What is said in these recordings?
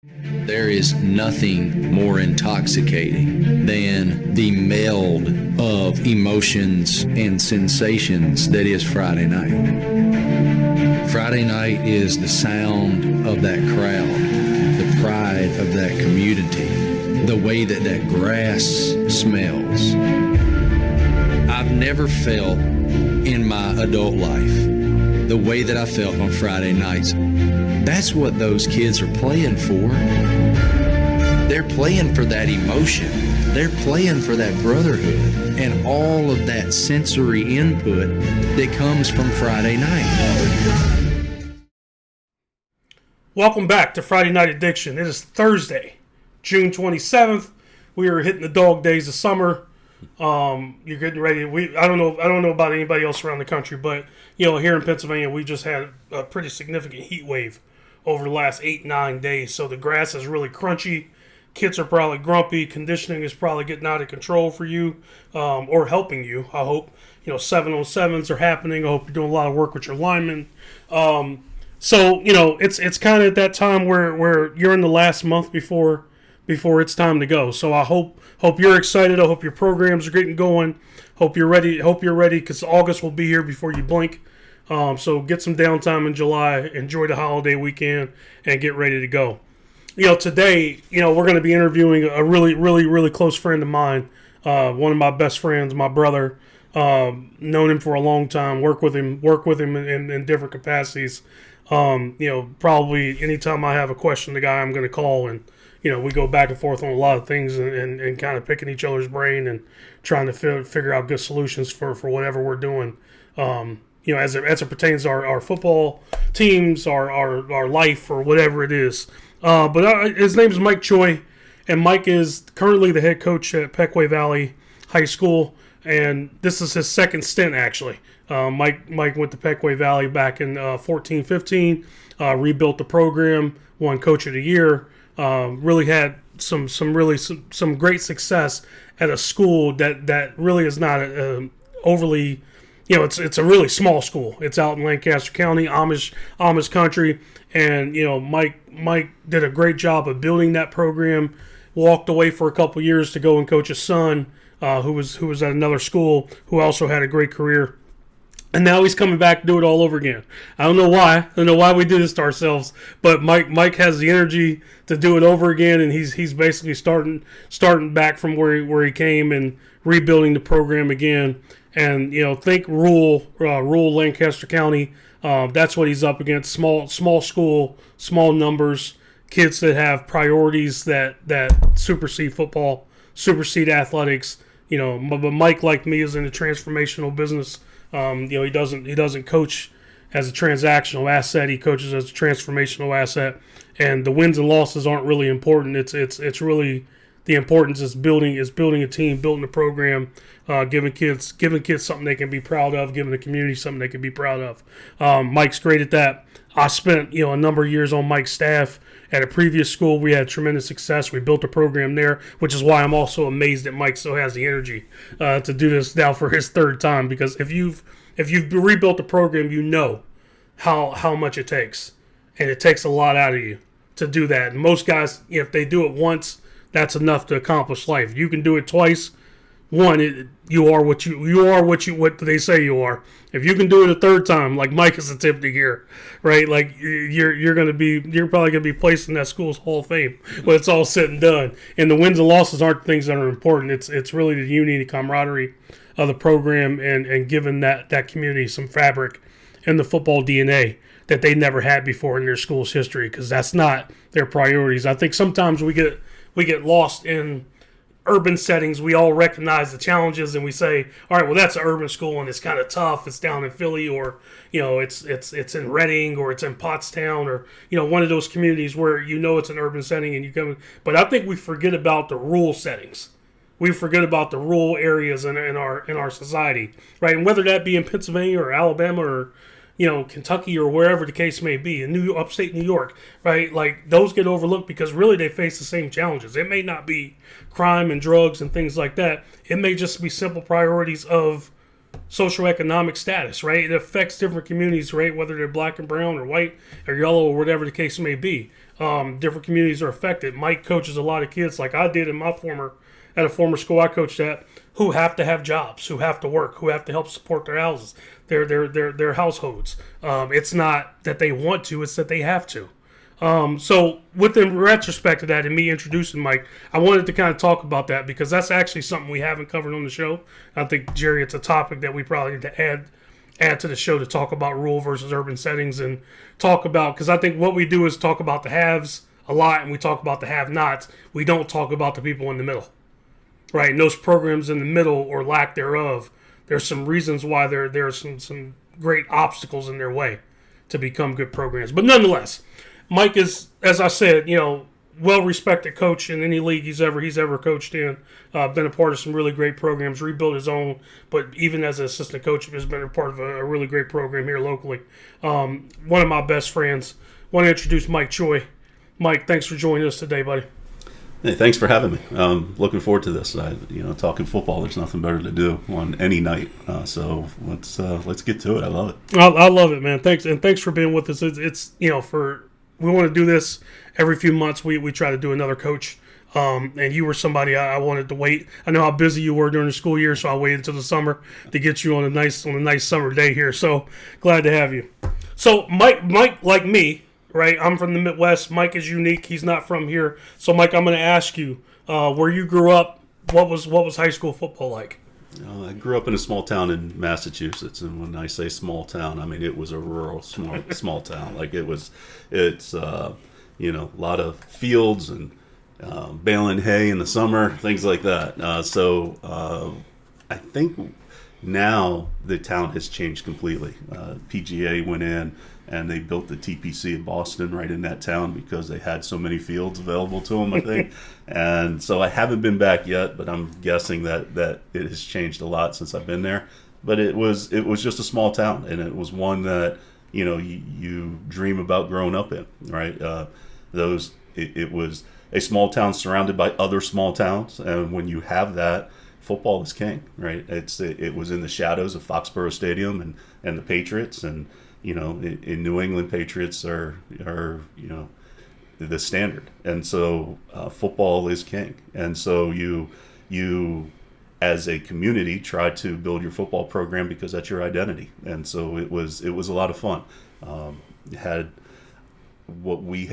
There is nothing more intoxicating than the meld of emotions and sensations that is Friday night. Friday night is the sound of that crowd, the pride of that community, the way that that grass smells. I've never felt in my adult life the way that I felt on Friday nights. That's what those kids are playing for. They're playing for that emotion. They're playing for that brotherhood and all of that sensory input that comes from Friday night. Welcome back to Friday Night Addiction. It is Thursday, June 27th. We are hitting the dog days of summer. You're getting ready. I don't know about anybody else around the country, but here in Pennsylvania, we just had a pretty significant heat wave over the last 8-9 days. So the grass is really crunchy. Kids are probably grumpy. Conditioning is probably getting out of control for you, or helping you. I hope 7-on-7s are happening. I hope you're doing a lot of work with your linemen. So it's kind of at that time where you're in the last month before it's time to go. So I hope you're excited. I hope your programs are getting going. Hope you're ready because August will be here before you blink. So get some downtime in July, enjoy the holiday weekend, and get ready to go. Today, we're going to be interviewing a really, really, really close friend of mine, one of my best friends, my brother. Known him for a long time, work with him in different capacities. Probably anytime I have a question, the guy I'm going to call, and we go back and forth on a lot of things and kind of picking each other's brain and trying to figure out good solutions for whatever we're doing. As it pertains to our football teams, our life, or whatever it is. But his name is Mike Choi, and Mike is currently the head coach at Pequea Valley High School, and this is his second stint, actually. Mike went to Pequea Valley back in 14-15, rebuilt the program, won Coach of the Year, really had some great success at a school that really is not overly, it's a really small school. It's out in Lancaster County, Amish country, and Mike did a great job of building that program. Walked away for a couple years to go and coach his son, who was at another school, who also had a great career. And now he's coming back to do it all over again. I don't know why. I don't know why we do this to ourselves. But Mike has the energy to do it over again, and he's basically starting back from where he came and rebuilding the program again. And think rural Lancaster County. That's what he's up against. Small school, small numbers, kids that have priorities that supersede football, supersede athletics. But Mike, like me, is in the transformational business. He doesn't coach as a transactional asset. He coaches as a transformational asset, and the wins and losses aren't really important. It's really the importance is building a team, building a program, giving kids something they can be proud of, giving the community something they can be proud of. Mike's great at that. I spent a number of years on Mike's staff at a previous school. We had tremendous success. We built a program there, which is why I'm also amazed that Mike still has the energy to do this now for his third time. Because if you've rebuilt a program, you know how much it takes, and it takes a lot out of you to do that. And most guys, if they do it once, that's enough to accomplish life. You can do it twice. You are what they say you are. If you can do it a third time, like Mike is attempting here, right? Like you're probably gonna be placed in that school's Hall of Fame when it's all said and done. And the wins and losses aren't things that are important. It's really the unity, the camaraderie of the program, and giving that community some fabric and the football DNA that they never had before in their school's history, because that's not their priorities. I think sometimes we get lost in urban settings. We all recognize the challenges, and we say, all right, well, that's an urban school and it's kind of tough. It's down in Philly, or it's in Reading, or it's in Pottstown, or one of those communities where it's an urban setting and you come. But I think we forget about the rural settings. We forget about the rural areas in our society, right? And whether that be in Pennsylvania or Alabama or Kentucky or wherever the case may be, in upstate New York, right? Like, those get overlooked because really they face the same challenges. It may not be crime and drugs and things like that. It may just be simple priorities of socioeconomic status, right? It affects different communities, right? Whether they're black and brown or white or yellow or whatever the case may be. Different communities are affected. Mike coaches a lot of kids, like I did at a former school I coached at, who have to have jobs, who have to work, who have to help support their houses, their households. It's not that they want to; it's that they have to. So within retrospect to that and me introducing Mike, I wanted to kind of talk about that because that's actually something we haven't covered on the show. I think, Jerry, it's a topic that we probably need to add to the show to talk about rural versus urban settings and talk about, because I think what we do is talk about the haves a lot and we talk about the have-nots. We don't talk about the people in the middle, right? And those programs in the middle or lack thereof, there's some reasons why there are some great obstacles in their way to become good programs. But nonetheless, Mike is, as I said, well-respected coach in any league he's ever coached in. Been a part of some really great programs, rebuilt his own, but even as an assistant coach, has been a part of a really great program here locally. One of my best friends. Want to introduce Mike Choi. Mike, thanks for joining us today, buddy. Hey, thanks for having me. Looking forward to this. Talking football, there's nothing better to do on any night. So let's get to it. I love it. I love it, man. Thanks, and thanks for being with us. It's we want to do this every few months. We try to do another coach. And you were somebody I wanted to wait. I know how busy you were during the school year, so I waited until the summer to get you on a nice summer day here. So glad to have you. So Mike, like me, right? I'm from the Midwest. Mike is unique. He's not from here. So Mike, I'm going to ask you, where you grew up, what was high school football like? I grew up in a small town in Massachusetts, and when I say small town, I mean it was a rural small town. Like it's a lot of fields and baling hay in the summer, things like that. So I think now the town has changed completely. PGA went in and they built the TPC in Boston right in that town because they had so many fields available to them, I think. And so I haven't been back yet, but I'm guessing that it has changed a lot since I've been there. But it was just a small town, and it was one that you dream about growing up in, right? It was a small town surrounded by other small towns, and when you have that, football is king, right? It was in the shadows of Foxborough Stadium and the Patriots, and in New England, Patriots are the standard, and so football is king, and so you as a community try to build your football program because that's your identity, and so it was a lot of fun. Had what we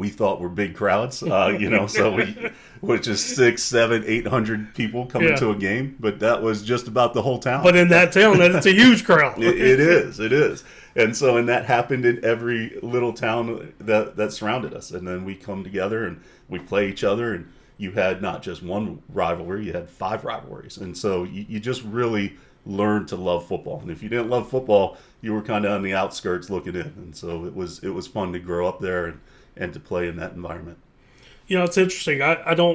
thought were big crowds, so we was just 600, 700, 800 people coming to a game, but that was just about the whole town. But in that town, it's a huge crowd. It is. And so, and that happened in every little town that surrounded us. And then we come together and we play each other, and you had not just one rivalry, you had 5 rivalries. And so you just really learned to love football. And if you didn't love football, you were kind of on the outskirts looking in. And so it was fun to grow up there and to play in that environment. It's interesting. I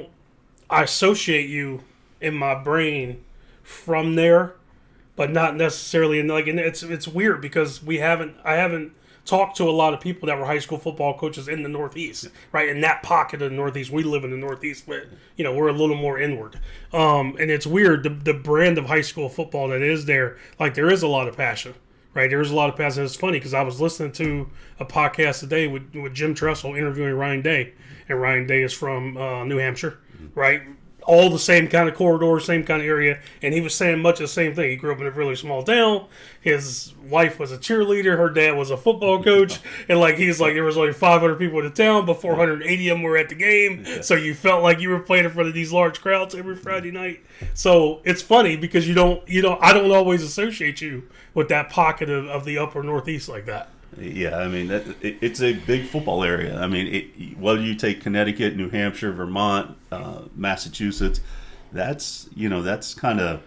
associate you in my brain from there, but not necessarily and it's weird because I haven't talked to a lot of people that were high school football coaches in the Northeast, right? In that pocket of the Northeast. We live in the Northeast, but we're a little more inward. And it's weird, the brand of high school football that is there, like there is a lot of passion, right? There is a lot of passion. It's funny because I was listening to a podcast today with Jim Tressel interviewing Ryan Day, and Ryan Day is from New Hampshire, right? All the same kind of corridor, same kind of area, and he was saying much of the same thing. He grew up in a really small town. His wife was a cheerleader. Her dad was a football coach, and he's like there was only 500 people in the town, but 480 of them were at the game. Yeah. So you felt like you were playing in front of these large crowds every Friday night. So it's funny because I don't always associate you with that pocket of the upper Northeast like that. Yeah, I mean, it's a big football area. I mean, whether you take Connecticut, New Hampshire, Vermont, Massachusetts, that's kind of,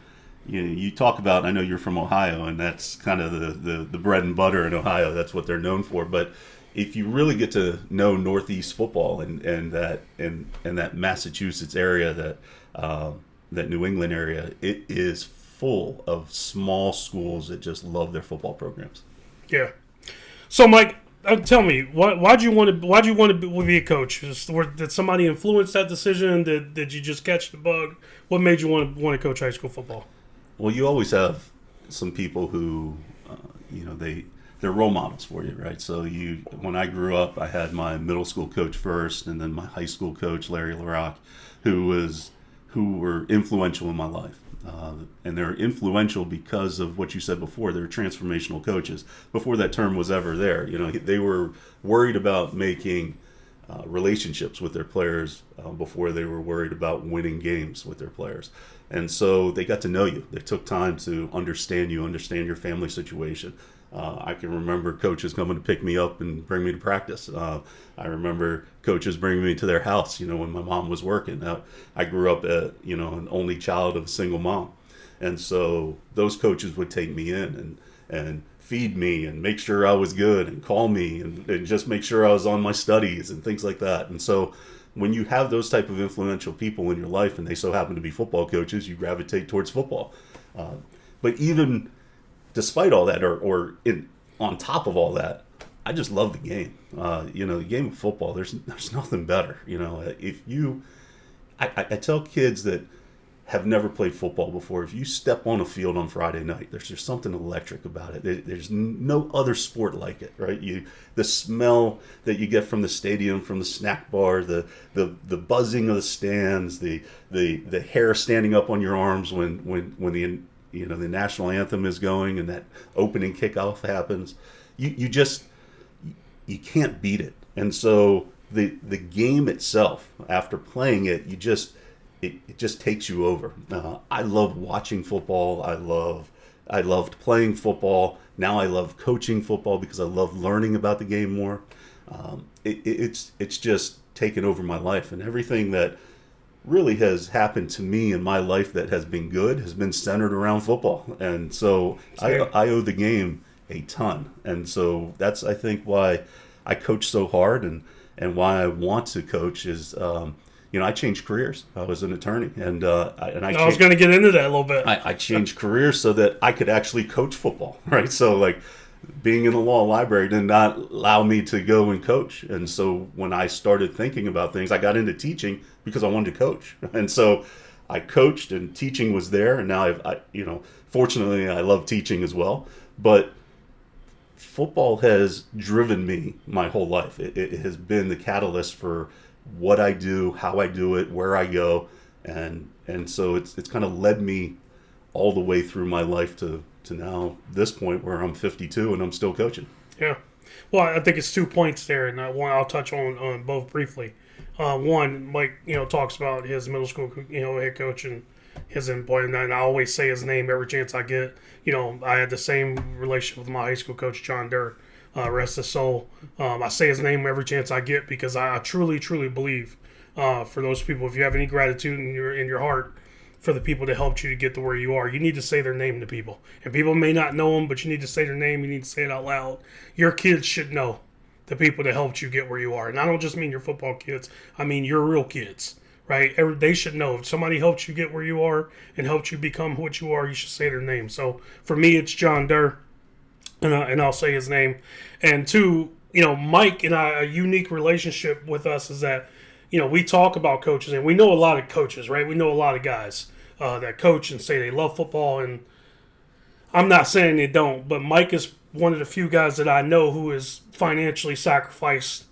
you talk about, I know you're from Ohio, and that's kind of the bread and butter in Ohio. That's what they're known for. But if you really get to know Northeast football and that Massachusetts area, that New England area, it is full of small schools that just love their football programs. Yeah. So, Mike, tell me, why'd you want to be a coach? Did somebody influence that decision? Did you just catch the bug? What made you want to coach high school football? Well, you always have some people who, they're role models for you, right? So when I grew up, I had my middle school coach first, and then my high school coach, Larry LaRock, who were influential in my life. And they're influential because of what you said before. They're transformational coaches. Before that term was ever there, they were worried about making relationships with their players before they were worried about winning games with their players. And so they got to know you. They took time to understand you, understand your family situation. I can remember coaches coming to pick me up and bring me to practice. I remember coaches bringing me to their house, when my mom was working. I grew up an only child of a single mom. And so those coaches would take me in and feed me and make sure I was good and call me and just make sure I was on my studies and things like that. And so when you have those type of influential people in your life and they so happen to be football coaches, you gravitate towards football. But even despite all that, on top of all that, I just love the game. The game of football. There's nothing better. I tell kids that have never played football before, if you step on a field on Friday night, there's just something electric about it. There's no other sport like it, right? The smell that you get from the stadium, from the snack bar, the buzzing of the stands, the hair standing up on your arms when the national anthem is going and that opening kickoff happens, you can't beat it. And so the game itself, after playing it, it just takes you over. I love watching football. I loved playing football. Now I love coaching football because I love learning about the game more. It's just taken over my life, and everything that really has happened to me in my life that has been good has been centered around football. And so I owe the game a ton. And so that's, I think, why I coach so hard and why I want to coach is, I changed careers. I was an attorney, and I was going to get into that a little bit. I changed careers so that I could actually coach football, right? So, like, being in the law library did not allow me to go and coach. And so when I started thinking about things, I got into teaching because I wanted to coach. And so I coached, and teaching was there. And now fortunately, I love teaching as well. But football has driven me my whole life. It has been the catalyst for what I do, how I do it, where I go, and so it's kind of led me all the way through my life to now this point where I'm 52 and I'm still coaching. Yeah, well, I think it's 2 points there, and one I'll touch on both briefly. One, Mike, talks about his middle school, head coach and his input, and I always say his name every chance I get. I had the same relationship with my high school coach, John Durr. Rest his soul. I say his name every chance I get because I truly, truly believe for those people, if you have any gratitude in your heart for the people that helped you to get to where you are, you need to say their name to people. And people may not know them, but you need to say their name. You need to say it out loud. Your kids should know the people that helped you get where you are. And I don't just mean your football kids. I mean your real kids, right? They should know. If somebody helped you get where you are and helped you become what you are, you should say their name. So for me, it's John Durr. And I'll say his name. And two, Mike and I, a unique relationship with us is that, we talk about coaches, and we know a lot of coaches, right? We know a lot of guys that coach and say they love football, and I'm not saying they don't, but Mike is one of the few guys that I know who is financially sacrificed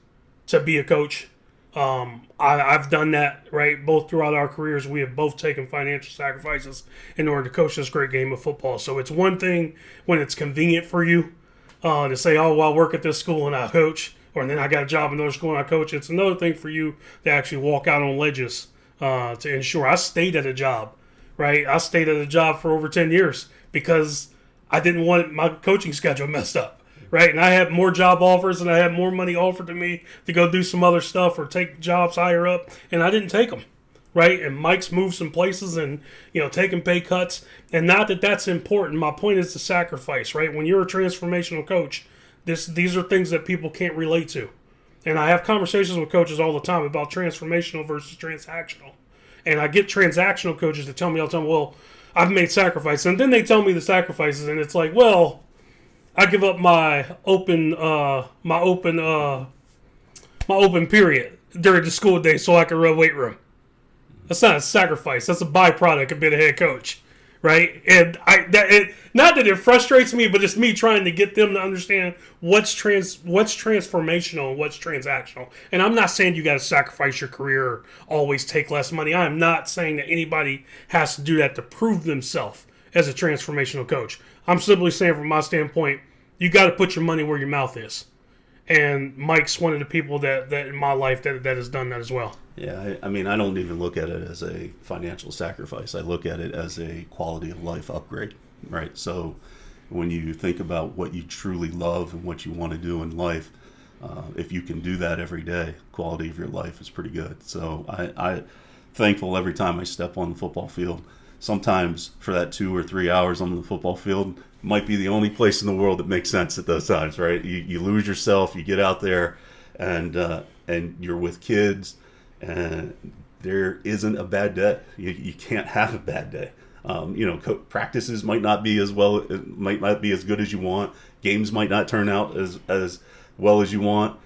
to be a coach. I've done that, right? Both throughout our careers, we have both taken financial sacrifices in order to coach this great game of football. So it's one thing when it's convenient for you to say, oh, well, I work at this school and I coach, or then I got a job in another school and I coach. It's another thing for you to actually walk out on ledges to ensure. I stayed at a job, right? I stayed at a job for over 10 years because I didn't want my coaching schedule messed up. Right, and I had more job offers and I had more money offered to me to go do some other stuff or take jobs higher up, and I didn't take them. Right, and Mike's moved some places and taking pay cuts, and not that that's important. My point is the sacrifice. Right, when you're a transformational coach, these are things that people can't relate to, and I have conversations with coaches all the time about transformational versus transactional, and I get transactional coaches to tell me all the time, well, I've made sacrifices, and then they tell me the sacrifices, and it's like, well, I give up my open period during the school day so I can run weight room. That's not a sacrifice. That's a byproduct of being a head coach, right? And not that it frustrates me, but it's me trying to get them to understand what's transformational and what's transactional. And I'm not saying you got to sacrifice your career or always take less money. I'm not saying that anybody has to do that to prove themselves as a transformational coach. I'm simply saying, from my standpoint, you got to put your money where your mouth is. And Mike's one of the people that in my life that has done that as well. Yeah, I mean, I don't even look at it as a financial sacrifice. I look at it as a quality of life upgrade, right? So when you think about what you truly love and what you want to do in life, if you can do that every day, quality of your life is pretty good. So I'm thankful every time I step on the football field. Sometimes for that 2 or 3 hours on the football field might be the only place in the world that makes sense at those times, right? You lose yourself, you get out there, and you're with kids, and there isn't a bad day. You can't have a bad day. Practices might not be as good as you want. Games might not turn out as well as you want.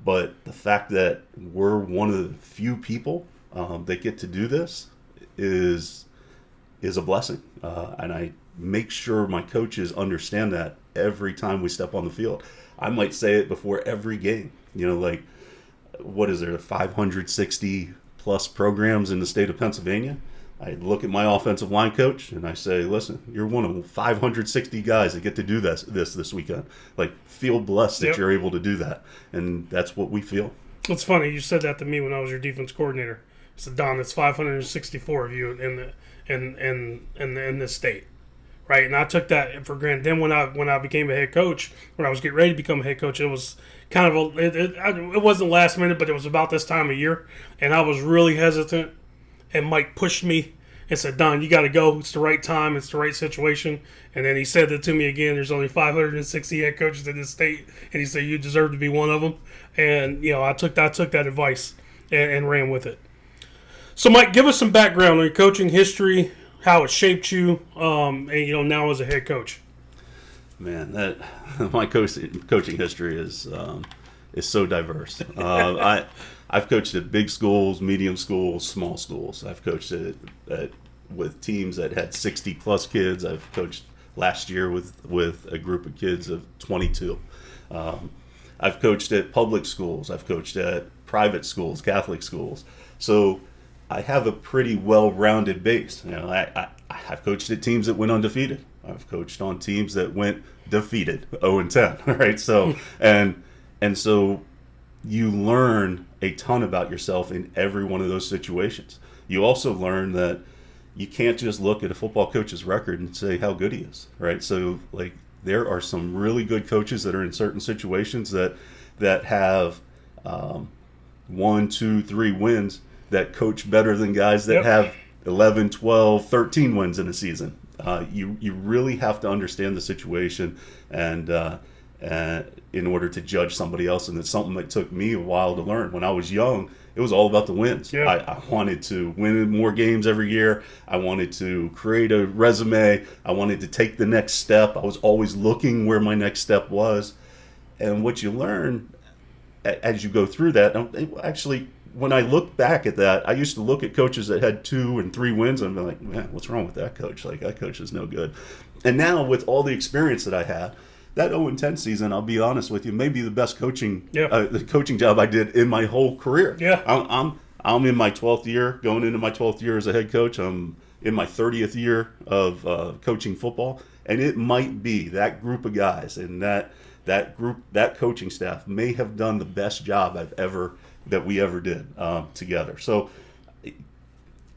But the fact that we're one of the few people that get to do this is a blessing, and I make sure my coaches understand that every time we step on the field. I might say it before every game. Like, what is there, 560 plus programs in the state of Pennsylvania? I look at my offensive line coach and I say, listen, you're one of 560 guys that get to do this weekend. Like, feel blessed that you're able to do that, and that's what we feel. It's funny you said that to me when I was your defense coordinator. I said, Don, it's 564 of you in this state, right? And I took that for granted. Then when I became a head coach, when I was getting ready to become a head coach, it was kind of it wasn't last minute, but it was about this time of year, and I was really hesitant. And Mike pushed me and said, Don, you got to go. It's the right time. It's the right situation. And then he said that to me again. There's only 560 head coaches in this state, and he said you deserve to be one of them. And I took that advice and ran with it. So, Mike, give us some background on your coaching history, how it shaped you, and now as a head coach. Man, my coaching history is so diverse. I've coached at big schools, medium schools, small schools. I've coached with teams that had 60 plus kids. I've coached last year with a group of kids of 22. I've coached at public schools. I've coached at private schools, Catholic schools. So I have a pretty well-rounded base. I've coached at teams that went undefeated. I've coached on teams that went defeated, 0-10, right? So and so you learn a ton about yourself in every one of those situations. You also learn that you can't just look at a football coach's record and say how good he is, right? So, like, there are some really good coaches that are in certain situations that have 1, 2, 3 wins that coach better than guys that have 11, 12, 13 wins in a season. You really have to understand the situation and in order to judge somebody else, and it's something that took me a while to learn. When I was young, it was all about the wins. Yeah. I wanted to win more games every year. I wanted to create a resume. I wanted to take the next step. I was always looking where my next step was. And what you learn as you go through that, actually, when I look back at that, I used to look at coaches that had 2 and 3 wins and be like, man, what's wrong with that coach? Like, that coach is no good. And now with all the experience that I had, that 0-10 season, I'll be honest with you, may be the best coaching job I did in my whole career. Yeah, I'm in my 12th year, going into my 12th year as a head coach. I'm in my 30th year of coaching football, and it might be that group of guys and that coaching staff may have done the best job that we ever did together. So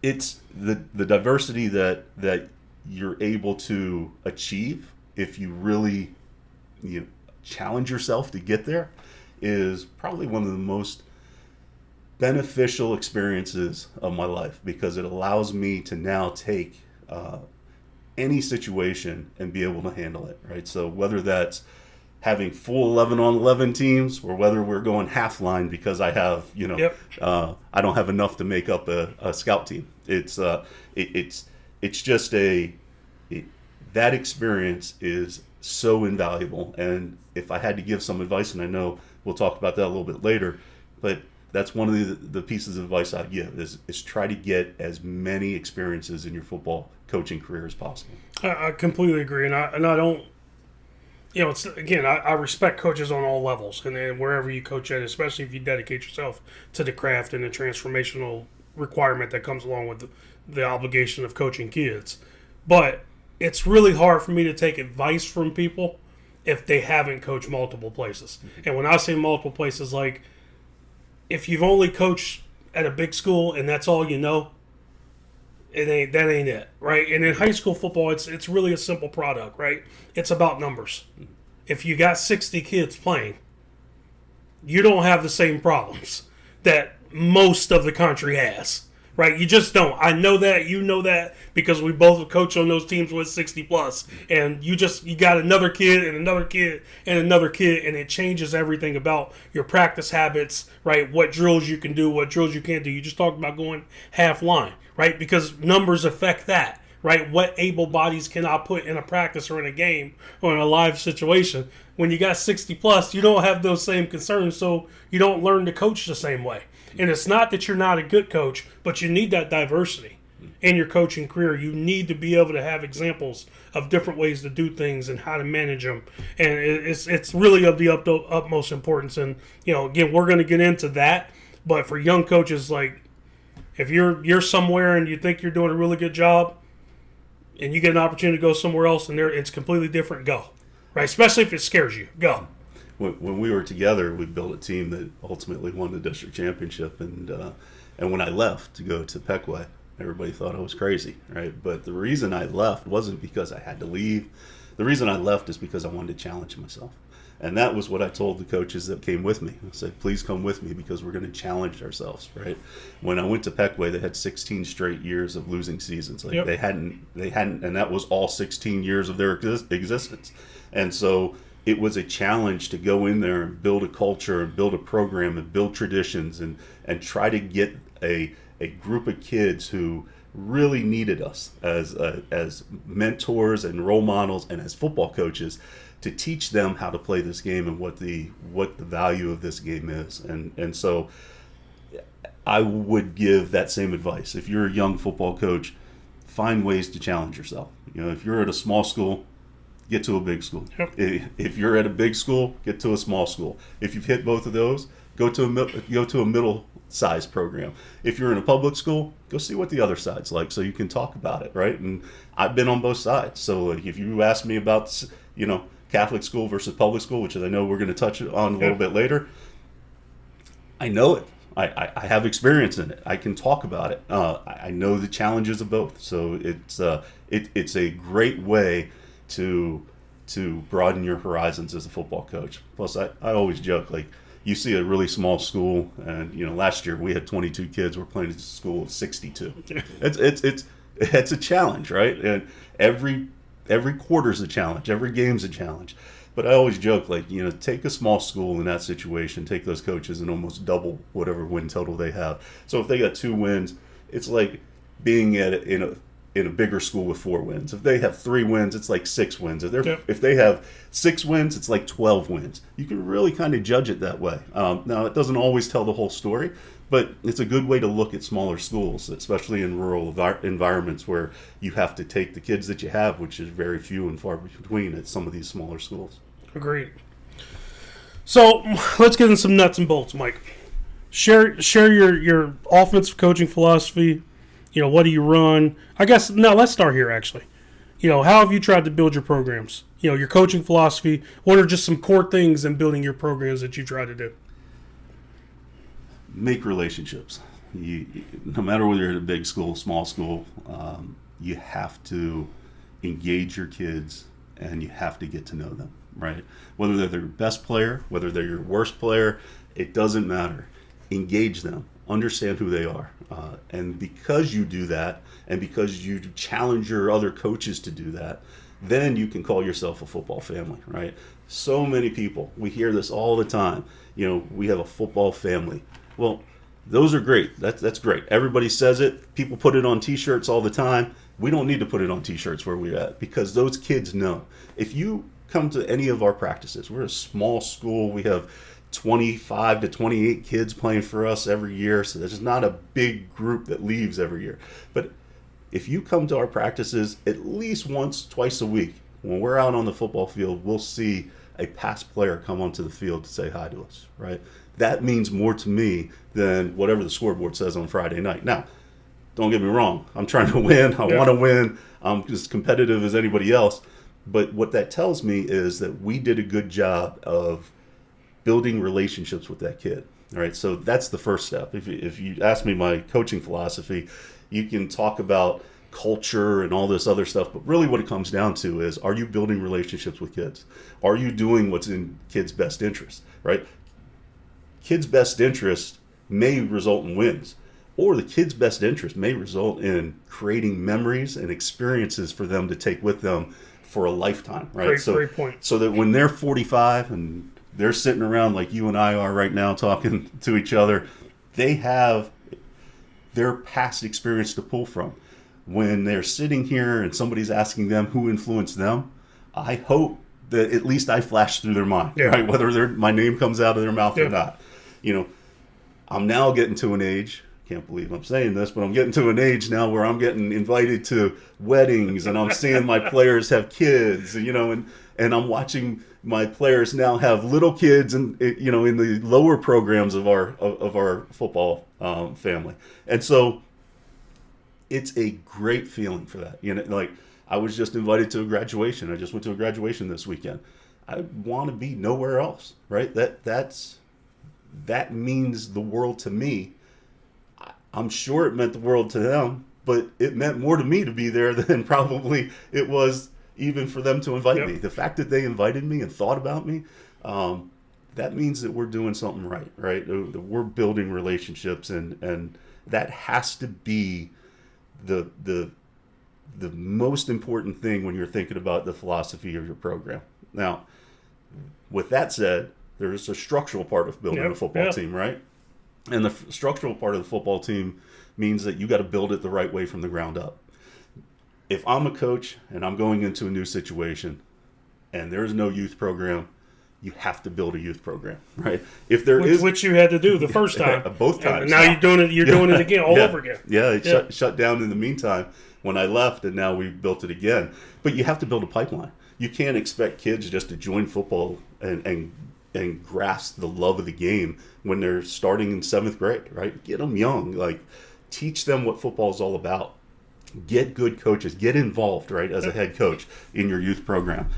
it's the diversity that you're able to achieve if you really challenge yourself to get there is probably one of the most beneficial experiences of my life, because it allows me to now take any situation and be able to handle it, right? So whether that's having full 11-on-11 teams or whether we're going half line because I have, I don't have enough to make up a scout team. It's just that experience is so invaluable. And if I had to give some advice, and I know we'll talk about that a little bit later, but that's one of the pieces of advice I give is try to get as many experiences in your football coaching career as possible. I completely agree, and I don't. It's again, I respect coaches on all levels, and then wherever you coach at, especially if you dedicate yourself to the craft and the transformational requirement that comes along with the obligation of coaching kids. But it's really hard for me to take advice from people if they haven't coached multiple places. And when I say multiple places, like if you've only coached at a big school and that's all you know, that ain't it, right? And in high school football, it's really a simple product, right? It's about numbers. If you got 60 kids playing, you don't have the same problems that most of the country has, right? You just don't. I know that, you know that, because we both coach on those teams with 60 plus, and you got another kid and another kid and another kid, and it changes everything about your practice habits, right? What drills you can do, what drills you can't do. You just talked about going half line, right? Because numbers affect that, right? What able bodies can I put in a practice or in a game or in a live situation? When you got 60 plus, you don't have those same concerns, so you don't learn to coach the same way. And it's not that you're not a good coach, but you need that diversity in your coaching career. You need to be able to have examples of different ways to do things and how to manage them. And it's really of the utmost importance. And, again, we're going to get into that. But for young coaches, like, if you're somewhere and you think you're doing a really good job and you get an opportunity to go somewhere else and it's completely different, go. Right? Especially if it scares you. Go. When we were together, we built a team that ultimately won the district championship. And when I left to go to Pequea, everybody thought I was crazy, right? But the reason I left wasn't because I had to leave. The reason I left is because I wanted to challenge myself. And that was what I told the coaches that came with me. I said, please come with me because we're going to challenge ourselves, right? When I went to Pequea, they had 16 straight years of losing seasons. Like they hadn't, and that was all 16 years of their existence. And so it was a challenge to go in there and build a culture and build a program and build traditions and try to get a group of kids who really needed us as mentors and role models and as football coaches to teach them how to play this game and what the value of this game is. And so I would give that same advice. If you're a young football coach, find ways to challenge yourself. If you're at a small school, get to a big school. Yep. If you're at a big school, get to a small school. If you've hit both of those, go to a middle-sized program. If you're in a public school, go see what the other side's like so you can talk about it, right? And I've been on both sides. So if you ask me about, Catholic school versus public school, which I know we're going to touch on a little bit later, I know it. I have experience in it. I can talk about it. I know the challenges of both. So it's a great way to broaden your horizons as a football coach. Plus, I always joke, like, you see a really small school, and last year we had 22 kids. We're playing at a school of 62. It's a challenge, right? And every quarter's a challenge. Every game's a challenge. But I always joke, like, take a small school in that situation, take those coaches and almost double whatever win total they have. So if they got 2 wins, it's like being in a bigger school with 4 wins. If they have 3 wins, it's like 6 wins. If they have 6 wins, it's like 12 wins. You can really kind of judge it that way. Now, it doesn't always tell the whole story, but it's a good way to look at smaller schools, especially in rural environments where you have to take the kids that you have, which is very few and far between at some of these smaller schools. Agreed. So let's get into some nuts and bolts, Mike. Share your offensive coaching philosophy. What do you run? I guess, no, let's start here, actually. How have you tried to build your programs? Your coaching philosophy. What are just some core things in building your programs that you try to do? Make relationships. No matter whether you're at a big school, small school, you have to engage your kids and you have to get to know them, right? Whether they're their best player, whether they're your worst player, it doesn't matter. Engage them. Understand who they are. And because you do that, and because you challenge your other coaches to do that, then you can call yourself a football family, right? So many people, we hear this all the time, we have a football family. Well, those are great. That's great. Everybody says it. People put it on T-shirts all the time. We don't need to put it on T-shirts where we're at because those kids know. If you come to any of our practices, we're a small school. We have 25 to 28 kids playing for us every year. So there's not a big group that leaves every year. But if you come to our practices at least once, twice a week, when we're out on the football field, we'll see a past player come onto the field to say hi to us, right? That means more to me than whatever the scoreboard says on Friday night. Now, don't get me wrong. I'm trying to win. I want to win. I'm as competitive as anybody else. But what that tells me is that we did a good job of building relationships with that kid. All right, so that's the first step. If you ask me my coaching philosophy, you can talk about culture and all this other stuff, but really what it comes down to is, are you building relationships with kids? Are you doing what's in kids' best interest, right? Kids' best interest may result in wins, or the kids' best interest may result in creating memories and experiences for them to take with them for a lifetime, right? Great point. So that when they're 45 and they're sitting around like you and I are right now talking to each other, they have their past experience to pull from. When they're sitting here and somebody's asking them who influenced them, I hope that at least I flash through their mind, right? Whether my name comes out of their mouth or not. You know, I'm now getting to an age, can't believe I'm saying this, but I'm getting to an age now where I'm getting invited to weddings and I'm seeing my players have kids, you know, and I'm watching my players now have little kids and, you know, in the lower programs of our football family. And so it's a great feeling for that. You know, like I was just invited to a graduation. I just went to a graduation this weekend. I want to be nowhere else, right? That means the world to me. I'm sure it meant the world to them, but it meant more to me to be there than probably it was even for them to invite me. The fact that they invited me and thought about me, that means that we're doing something right? That we're building relationships, and that has to be the most important thing when you're thinking about the philosophy of your program. Now, with that said, there's a structural part of building a football team, right? And the structural part of the football team means that you got to build it the right way from the ground up. If I'm a coach and I'm going into a new situation and there's no youth program, you have to build a youth program, right? If there is, which you had to do the first time, both times. And now you're doing it. You're doing it again, all over again. Yeah, it shut down in the meantime when I left, and now we built it again. But you have to build a pipeline. You can't expect kids just to join football and grasp the love of the game when they're starting in 7th grade, right? Get them young, like teach them what football is all about. Get good coaches, get involved, right, as a head coach in your youth program.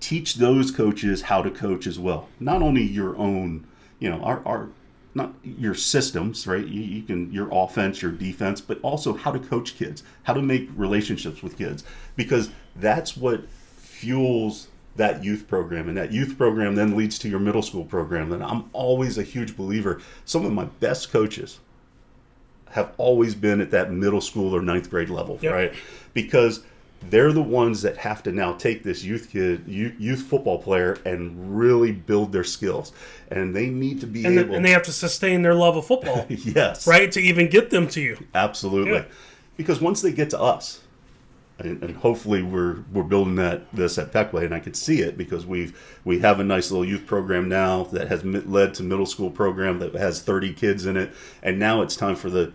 Teach those coaches how to coach as well. Not only your own, you know, our not your systems, right? You can your offense, your defense, but also how to coach kids, how to make relationships with kids, because that's what fuels that youth program, and that youth program then leads to your middle school program. And I'm always a huge believer. Some of my best coaches have always been at that middle school or 9th grade level, right? Because they're the ones that have to now take this youth football player and really build their skills, and they need to be able. And they have to sustain their love of football, yes, right, to even get them to you. Absolutely, because once they get to us, and hopefully we're building this at Pequea, and I can see it because we have a nice little youth program now that has led to middle school program that has 30 kids in it, and now it's time for the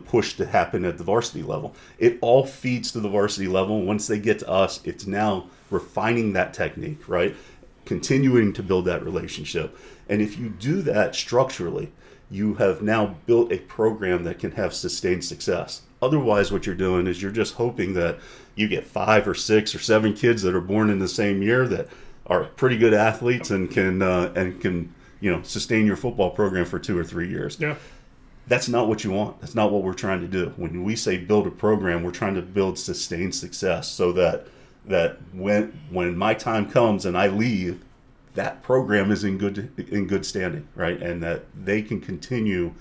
push to happen at the varsity level. It all feeds to the varsity level. Once they get to us, it's now refining that technique, right? Continuing to build that relationship. And if you do that structurally, you have now built a program that can have sustained success. Otherwise, what you're doing is you're just hoping that you get 5 or 6 or 7 kids that are born in the same year that are pretty good athletes and can sustain your football program for 2 or 3 years. Yeah. That's not what you want. That's not what we're trying to do. When we say build a program, we're trying to build sustained success so that when my time comes and I leave, that program is in good standing, right? And that they can continue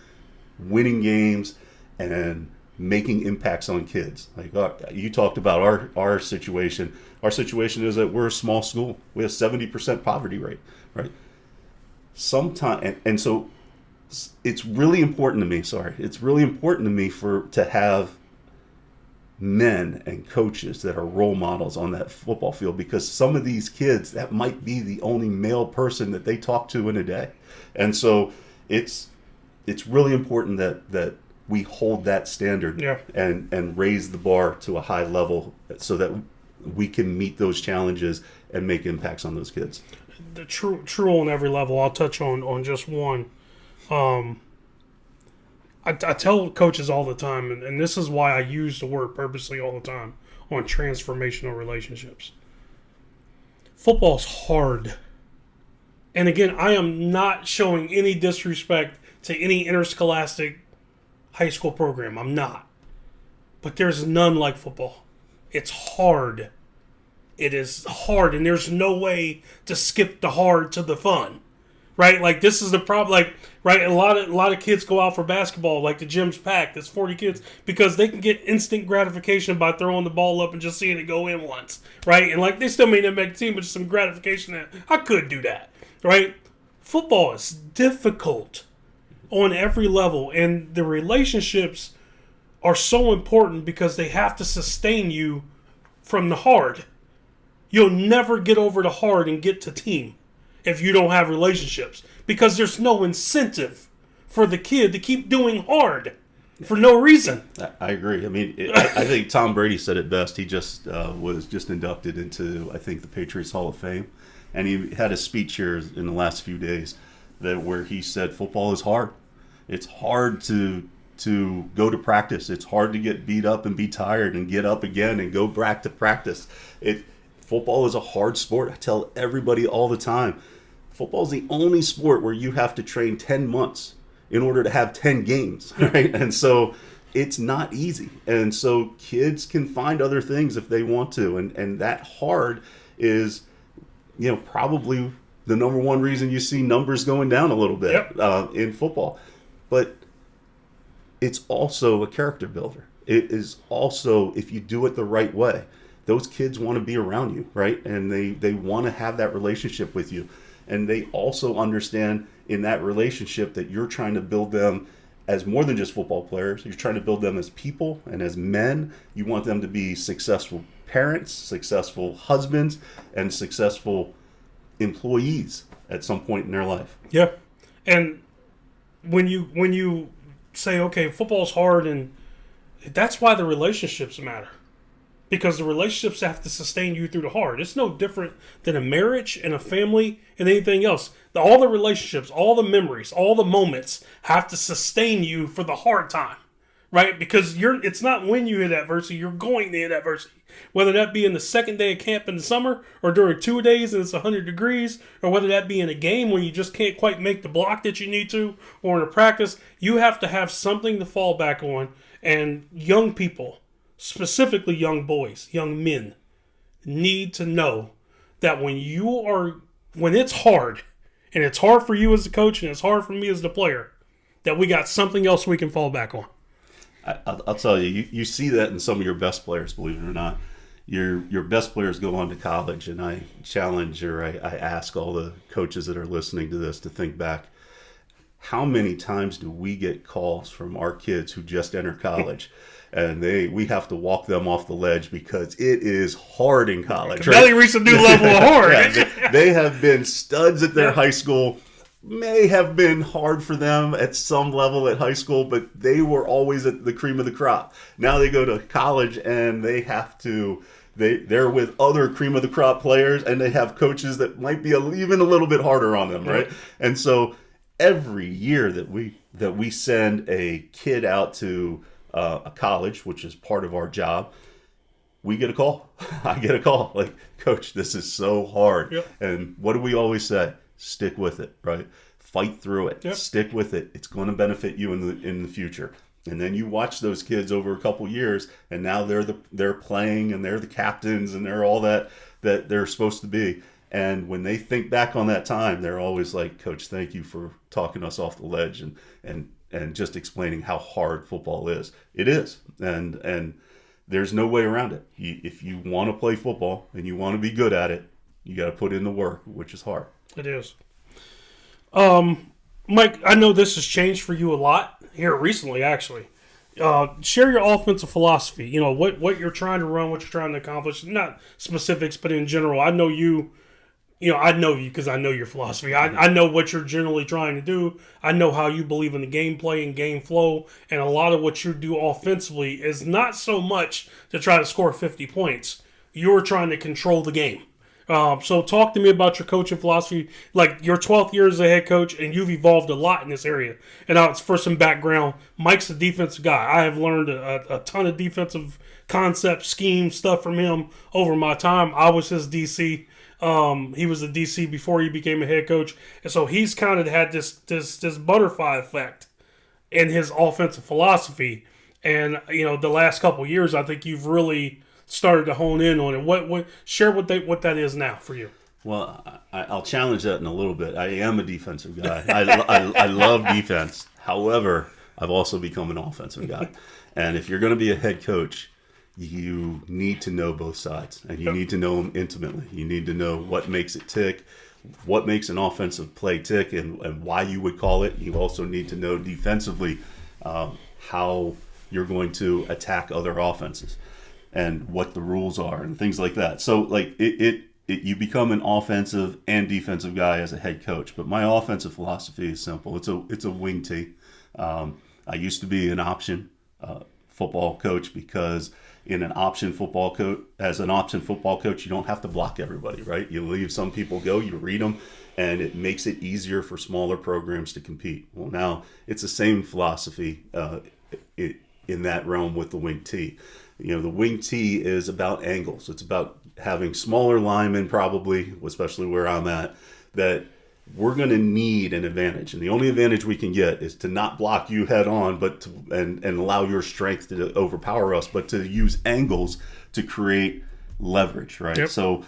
winning games and making impacts on kids. Like you talked about our situation. Our situation is that we're a small school. We have 70% poverty rate, right? And so it's really important to me. It's really important to me to have men and coaches that are role models on that football field, because some of these kids, that might be the only male person that they talk to in a day. And so it's really important that we hold that standard and raise the bar to a high level so that we can meet those challenges and make impacts on those kids. The true on every level. I'll touch on just one. I tell coaches all the time, and this is why I use the word purposely all the time, on transformational relationships. Football's hard. And again, I am not showing any disrespect to any interscholastic high school program. I'm not. But there's none like football. It's hard. It is hard, and there's no way to skip the hard to the fun. Right? Like, this is the problem. Like, right, a lot of kids go out for basketball, like the gym's packed, there's 40 kids, because they can get instant gratification by throwing the ball up and just seeing it go in once. Right? And, like, they still may not make the team, but just some gratification that I could do that. Right? Football is difficult on every level, and the relationships are so important because they have to sustain you from the hard. You'll never get over the hard and get to team if you don't have relationships, because there's no incentive for the kid to keep doing hard for no reason. I agree. I mean, I think Tom Brady said it best. He just was just inducted into, I think, the Patriots Hall of Fame, and he had a speech here in the last few days where he said football is hard. It's hard to go to practice. It's hard to get beat up and be tired and get up again and go back to practice. Football is a hard sport. I tell everybody all the time, football is the only sport where you have to train 10 months in order to have 10 games, right? And so it's not easy. And so kids can find other things if they want to. And that hard is, probably the number one reason you see numbers going down a little bit in football. But it's also a character builder. It is also, if you do it the right way, those kids want to be around you, right? And they want to have that relationship with you. And they also understand in that relationship that you're trying to build them as more than just football players. You're trying to build them as people and as men. You want them to be successful parents, successful husbands, and successful employees at some point in their life. Yeah. And when you say, okay, football's hard, and that's why the relationships matter. Because the relationships have to sustain you through the hard. It's no different than a marriage and a family and anything else. All the relationships, all the memories, all the moments have to sustain you for the hard time, right? Because it's not when you hit adversity, you're going to hit adversity. Whether that be in the second day of camp in the summer, or during 2 days and it's 100 degrees, or whether that be in a game when you just can't quite make the block that you need to, or in a practice, you have to have something to fall back on. And young people, specifically young boys, young men, need to know that when it's hard, and it's hard for you as the coach and it's hard for me as the player, that we got something else we can fall back on. I'll tell you, you see that in some of your best players, believe it or not. Your best players go on to college, and I challenge, or I ask all the coaches that are listening to this to think back. How many times do we get calls from our kids who just entered college and we have to walk them off the ledge because it is hard in college, right? Now they reach a new level of hard. Yeah, they have been studs at their high school, may have been hard for them at some level at high school, but they were always at the cream of the crop. Now they go to college and they have to, they're with other cream of the crop players, and they have coaches that might be even a little bit harder on them, right? And so every year that we send a kid out to a college, which is part of our job, we get a call. I get a call like, Coach, this is so hard. Yep. And what do we always say? Stick with it, right? Fight through it. Yep. Stick with it. It's going to benefit you in the future. And then you watch those kids over a couple years, and now they're playing, and they're the captains, and they're all that they're supposed to be. And when they think back on that time, they're always like, Coach, thank you for talking us off the ledge and just explaining how hard football is. It is. And there's no way around it. If you want to play football and you want to be good at it, you got to put in the work, which is hard. It is. Mike, I know this has changed for you a lot here recently, actually. Share your offensive philosophy. You know, what you're trying to run, what you're trying to accomplish. Not specifics, but in general. I know you. You know, I know you because I know your philosophy. I know what you're generally trying to do. I know how you believe in the gameplay and game flow. And a lot of what you do offensively is not so much to try to score 50 points. You're trying to control the game. So talk to me about your coaching philosophy. Like your 12th year as a head coach, and you've evolved a lot in this area. And now, for some background, Mike's a defensive guy. I have learned a ton of defensive concept, scheme stuff from him over my time. I was his DC. He was a DC before he became a head coach, and so he's kind of had this butterfly effect in his offensive philosophy. And you know, the last couple of years, I think you've really started to hone in on it. What share what that is now for you? Well, I'll challenge that in a little bit. I am a defensive guy. I love defense. However, I've also become an offensive guy. And if you're going to be a head coach, you need to know both sides, and you need to know them intimately. You need to know what makes it tick, what makes an offensive play tick, and why you would call it. You also need to know defensively how you're going to attack other offenses and what the rules are and things like that. So, like, you become an offensive and defensive guy as a head coach. But my offensive philosophy is simple. It's a wing tee. I used to be an option football coach because as an option football coach, you don't have to block everybody, right? You leave some people go, you read them, and it makes it easier for smaller programs to compete. Well, now it's the same philosophy in that realm with the wing tee. You know, the wing tee is about angles. It's about having smaller linemen, probably, especially where I'm at, that we're going to need an advantage. And the only advantage we can get is to not block you head on, but and allow your strength to overpower us, but to use angles to create leverage, right? Yep. So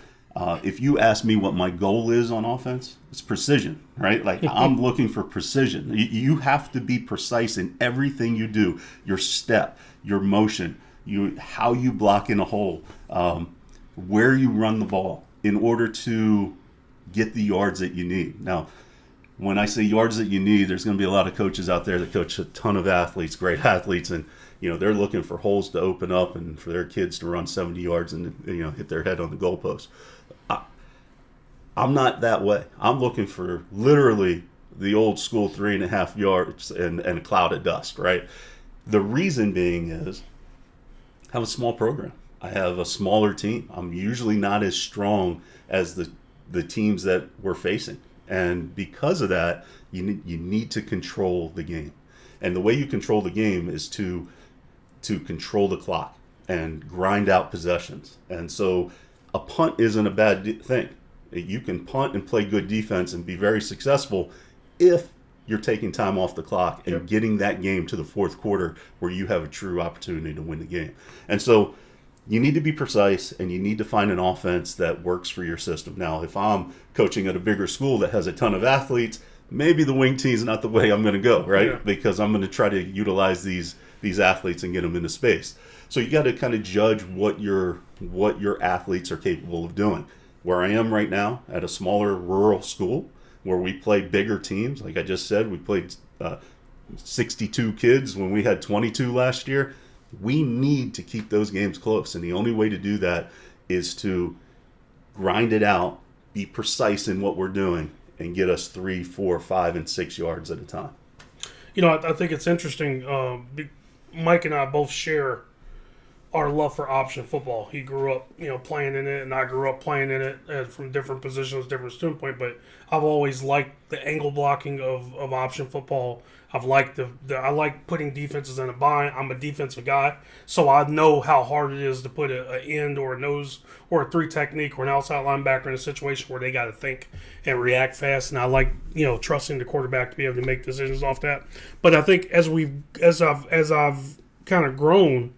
if you ask me what my goal is on offense, it's precision, right? Like I'm looking for precision. You have to be precise in everything you do, your step, your motion, how you block in a hole, where you run the ball in order to get the yards that you need. Now, when I say yards that you need, there's going to be a lot of coaches out there that coach a ton of athletes, great athletes, and you know they're looking for holes to open up and for their kids to run 70 yards and hit their head on the goalpost. I'm not that way. I'm looking for literally the old school 3.5 yards and a cloud of dust, right? The reason being is I have a small program. I have a smaller team. I'm usually not as strong as the teams that we're facing. And because of that, you need to control the game. And the way you control the game is to control the clock and grind out possessions. And so a punt isn't a bad thing. You can punt and play good defense and be very successful if you're taking time off the clock and getting that game to the fourth quarter where you have a true opportunity to win the game. And so you need to be precise, and you need to find an offense that works for your system. Now, if I'm coaching at a bigger school that has a ton of athletes, maybe the wing tee is not the way I'm going to go, right? Yeah. Because I'm going to try to utilize these athletes and get them into space. So you got to kind of judge what your athletes are capable of doing. Where I am right now at a smaller rural school where we play bigger teams, like I just said, we played 62 kids when we had 22 last year. We need to keep those games close, and the only way to do that is to grind it out, be precise in what we're doing, and get us 3, 4, 5, and 6 yards at a time. You know, I think it's interesting. Mike and I both share our love for option football. He grew up, playing in it, and I grew up playing in it from different positions, different standpoint. But I've always liked the angle blocking of option football. I've liked I like putting defenses in a bind. I'm a defensive guy, so I know how hard it is to put an end or a nose or a 3 technique or an outside linebacker in a situation where they got to think and react fast. And I like trusting the quarterback to be able to make decisions off that. But I think as I've kind of grown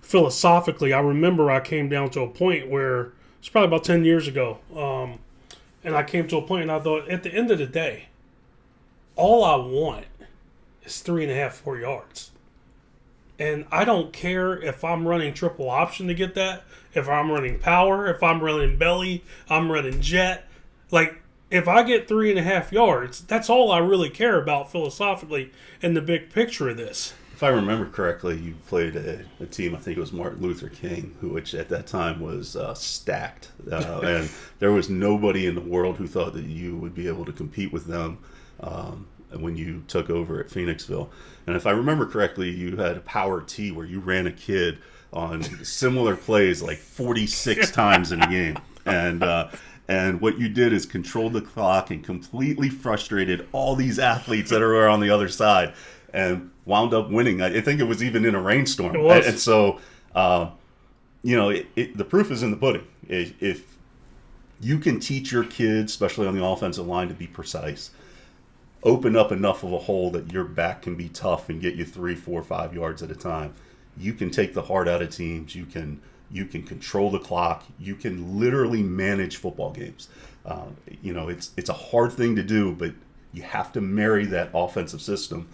philosophically, I remember I came down to a point where it's probably about 10 years ago, and I came to a point and I thought, at the end of the day, all I want is 3.5, 4 yards. And I don't care if I'm running triple option to get that, if I'm running power, if I'm running belly, I'm running jet. Like, if I get 3.5 yards, that's all I really care about philosophically in the big picture of this. If I remember correctly, you played a team, I think it was Martin Luther King, which at that time was stacked. And there was nobody in the world who thought that you would be able to compete with them when you took over at Phoenixville. And if I remember correctly, you had a power T where you ran a kid on similar plays like 46 times in a game. And what you did is control the clock and completely frustrated all these athletes that are on the other side and wound up winning. I think it was even in a rainstorm. It was. And so, the proof is in the pudding. If you can teach your kids, especially on the offensive line, to be precise, open up enough of a hole that your back can be tough and get you 3, 4, 5 yards at a time, you can take the heart out of teams. You can control the clock. You can literally manage football games. It's a hard thing to do, but you have to marry that offensive system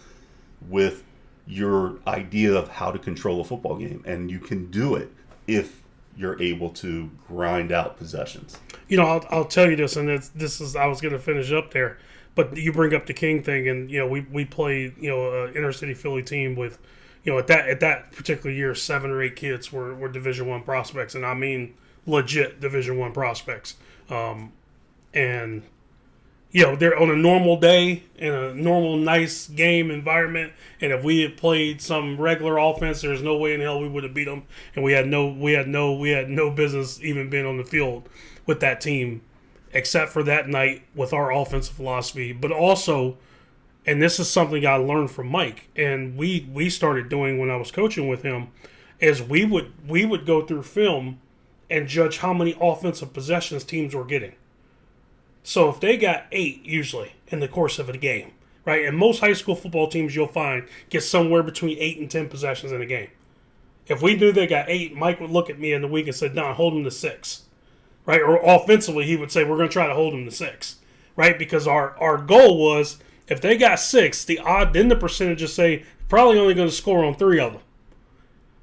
with your idea of how to control a football game, and you can do it if you're able to grind out possessions. I'll tell you this, and this is I was going to finish up there, but you bring up the King thing, and we played an inner city Philly team with. At that particular year, 7 or 8 kids were Division I prospects, and I mean legit Division I prospects. And they're on a normal day in a normal, nice game environment. And if we had played some regular offense, there's no way in hell we would have beat them. And we had no business even being on the field with that team, except for that night with our offensive philosophy, but also. And this is something I learned from Mike, and we started doing when I was coaching with him, is we would go through film and judge how many offensive possessions teams were getting. So if they got 8 usually in the course of a game, right? And most high school football teams you'll find get somewhere between 8 and 10 possessions in a game. If we knew they got 8, Mike would look at me in the week and say, "No, hold them to 6," right? Or offensively, he would say, "We're going to try to hold them to 6," right? Because our goal was. If they got 6, then the percentages say probably only going to score on 3 of them,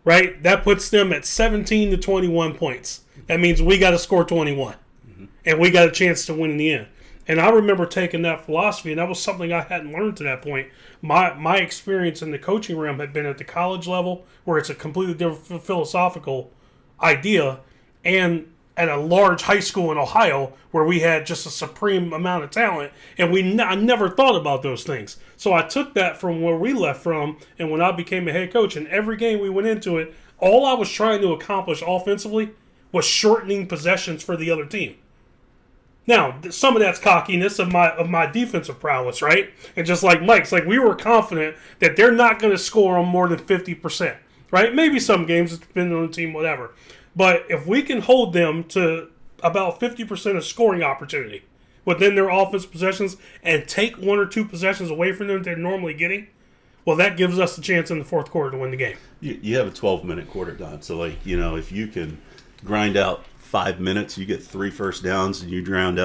right? That puts them at 17 to 21 points. That means we got to score 21, and we got a chance to win in the end. And I remember taking that philosophy, and that was something I hadn't learned to that point. My experience in the coaching realm had been at the college level, where it's a completely different philosophical idea, and at a large high school in Ohio where we had just a supreme amount of talent, and I never thought about those things. So I took that from where we left from, and when I became a head coach, and every game we went into it, all I was trying to accomplish offensively was shortening possessions for the other team. Now, some of that's cockiness of my defensive prowess, right? And just like Mike's, like we were confident that they're not going to score on more than 50%, right? Maybe some games, depending on the team, whatever. But if we can hold them to about 50% of scoring opportunity within their offensive possessions and take 1 or 2 possessions away from them they're normally getting, well, that gives us the chance in the fourth quarter to win the game. You have a 12-minute quarter, Don. So, if you can grind out 5 minutes, you get 3 first downs, and you grind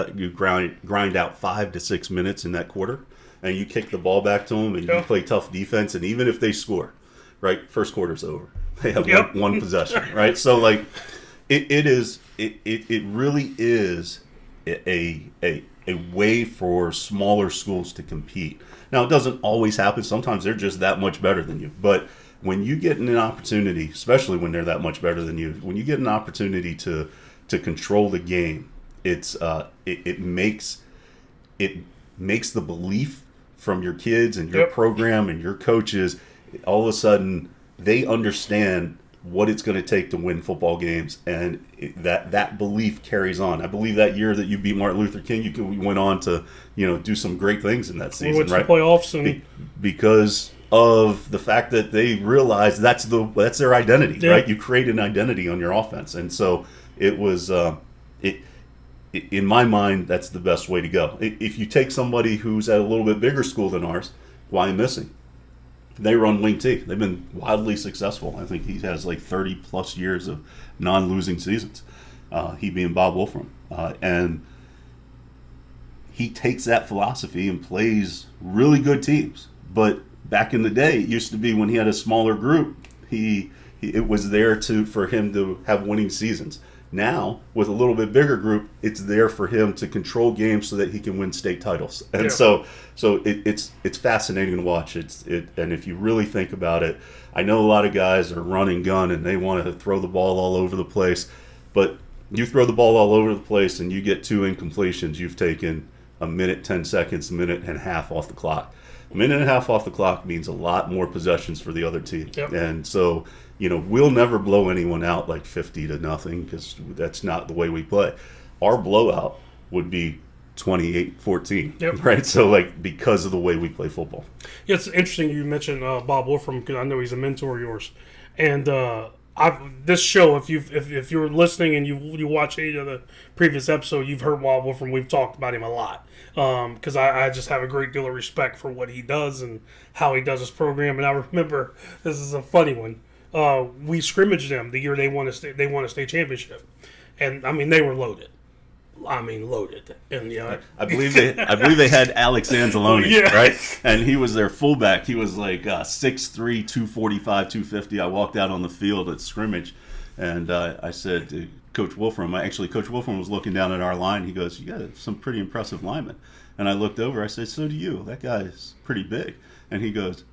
out 5 to 6 minutes in that quarter, and you kick the ball back to them, and you play tough defense, and even if they score, right, first quarter's over. They have one possession, right? So it really is a way for smaller schools to compete. Now, it doesn't always happen. Sometimes they're just that much better than you. But when you get an opportunity, especially when they're that much better than you, when you get an opportunity to control the game, it makes the belief from your kids and your program and your coaches, all of a sudden they understand what it's going to take to win football games, and that belief carries on. I believe that year that you beat Martin Luther King, you went on to do some great things in that season, we went right? To playoffs and because of the fact that they realized that's their identity, right? You create an identity on your offense, and so it was in my mind that's the best way to go. If you take somebody who's at a little bit bigger school than ours, Why Missing? They run Wing T. They've been wildly successful. I think he has like 30-plus years of non-losing seasons, he being Bob Wolfram. And he takes that philosophy and plays really good teams. But back in the day, it used to be when he had a smaller group, it was there for him to have winning seasons. Now, with a little bit bigger group, it's there for him to control games so that he can win state titles. And so it's fascinating to watch. And if you really think about it, I know a lot of guys are running gun and they want to throw the ball all over the place, but you throw the ball all over the place and you get 2 incompletions, you've taken a minute, 10 seconds, a minute and a half off the clock. A minute and a half off the clock means a lot more possessions for the other team. Yep. And so, we'll never blow anyone out like 50-0 because that's not the way we play. Our blowout would be 28-14, yep. right? So, because of the way we play football. Yeah, it's interesting you mentioned Bob Wolfram because I know he's a mentor of yours. And this show, if you're listening and you watch any of the previous episode, you've heard Bob Wolfram. We've talked about him a lot because I just have a great deal of respect for what he does and how he does his program. And I remember, this is a funny one, we scrimmaged them the year they won a state championship. And, I mean, they were loaded. Loaded. And I believe they had Alex Anzalone, yeah. right? And he was their fullback. He was 6'3", 245, 250. I walked out on the field at scrimmage, and I said to Coach Wolfram, Coach Wolfram was looking down at our line. He goes, "You got some pretty impressive linemen." And I looked over. I said, "So do you. That guy's pretty big." And he goes,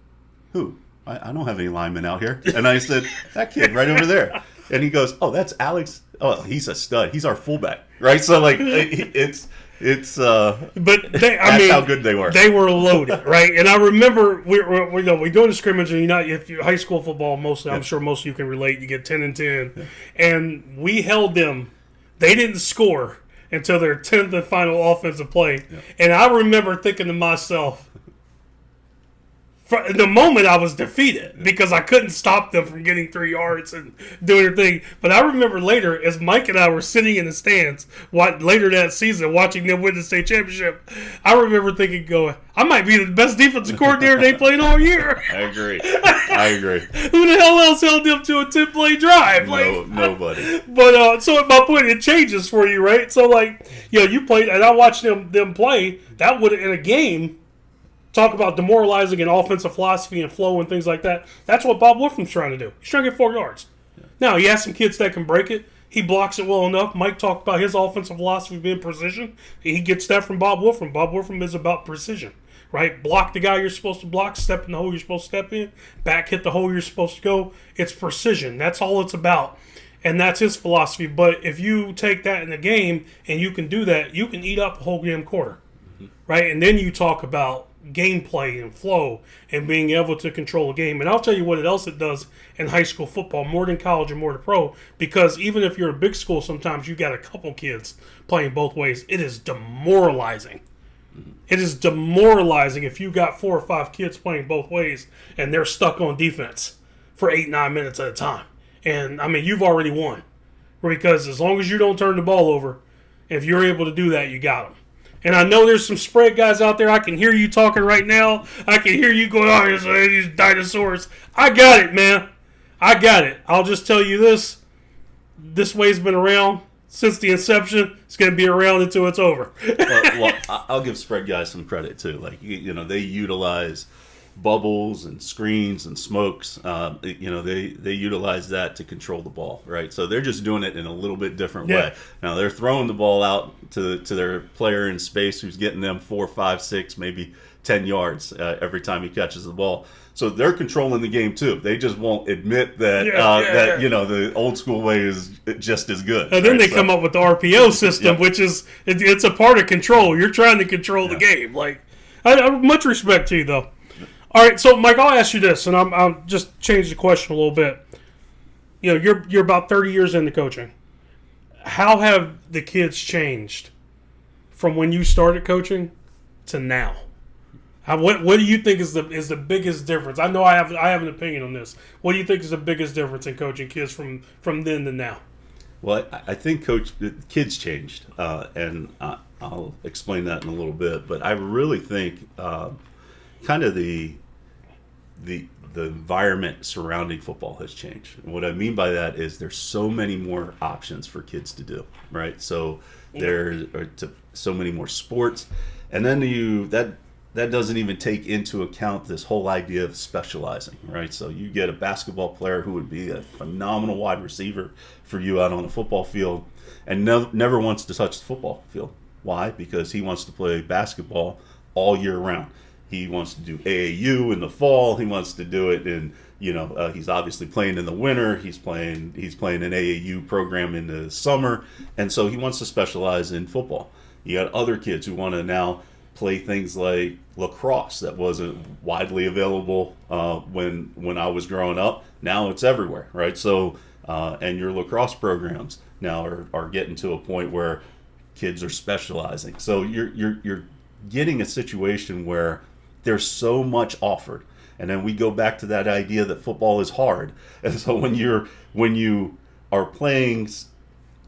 "Who? I don't have any linemen out here." And I said, "That kid right over there." And he goes, "Oh, that's Alex. Oh, he's a stud. He's our fullback." Right? So it's but that's how good they were. They were loaded, right? And I remember we doing the scrimmage, and if you high school football mostly, I'm sure most of you can relate. You get 10-10, and we held them. They didn't score until their 10th and final offensive play, and I remember thinking to myself, in the moment I was defeated because I couldn't stop them from getting 3 yards and doing their thing. But I remember later, as Mike and I were sitting in the stands later that season watching them win the state championship, I remember thinking, I might be the best defensive coordinator they played all year. I agree. Who the hell else held them to a 10-play drive? Nobody. But so at my point, it changes for you, right? So you played, and I watched them play. That would in a game. Talk about demoralizing an offensive philosophy and flow and things like that. That's what Bob Wolfram's trying to do. He's trying to get 4 yards. Yeah. Now, he has some kids that can break it. He blocks it well enough. Mike talked about his offensive philosophy being precision. He gets that from Bob Wolfram. Bob Wolfram is about precision, right? Block the guy you're supposed to block, step in the hole you're supposed to step in, back hit the hole you're supposed to go. It's precision. That's all it's about. And that's his philosophy. But if you take that in the game and you can do that, you can eat up a whole damn quarter, right? And then you talk about gameplay and flow and being able to control a game. And I'll tell you what else it does in high school football, more than college and more than pro, because even if you're a big school, sometimes you got a couple kids playing both ways. It is demoralizing. It is demoralizing if you got 4 or 5 kids playing both ways and they're stuck on defense for 8-9 minutes at a time. And, you've already won. Because as long as you don't turn the ball over, if you're able to do that, you got them. And I know there's some spread guys out there. I can hear you talking right now. I can hear you going, "Oh, these dinosaurs." I got it, man. I got it. I'll just tell you this. This way's been around since the inception. It's going to be around until it's over. well, I'll give spread guys some credit, too. They utilize bubbles and screens and smokes. They utilize that to control the ball, right? So they're just doing it in a little bit different way. Now they're throwing the ball out to their player in space who's getting them 4, 5, 6, maybe 10 yards every time he catches the ball. So they're controlling the game too. They just won't admit that the old school way is just as good. And then they come up with the RPO system, which is it's a part of control. You're trying to control the game. I much respect to you though. All right, so Mike, I'll ask you this, and I'll just change the question a little bit. You're about 30 years into coaching. How have the kids changed from when you started coaching to now? What do you think is the biggest difference? I know I have an opinion on this. What do you think is the biggest difference in coaching kids from then to now? Well, I think kids changed, and I'll explain that in a little bit. But I really think kind of the environment surrounding football has changed. And what I mean by that is there's so many more options for kids to do, right? So there are so many more sports, and then that doesn't even take into account this whole idea of specializing, right? So you get a basketball player who would be a phenomenal wide receiver for you out on the football field and never wants to touch the football field. Why? Because he wants to play basketball all year round. He wants to do AAU in the fall. He wants to do it in, he's obviously playing in the winter. He's playing an AAU program in the summer. And so he wants to specialize in football. You got other kids who want to now play things like lacrosse that wasn't widely available when I was growing up. Now it's everywhere, right? So, and your lacrosse programs now are getting to a point where kids are specializing. So you're getting a situation where there's so much offered. And then we go back to that idea that football is hard. And so when you are playing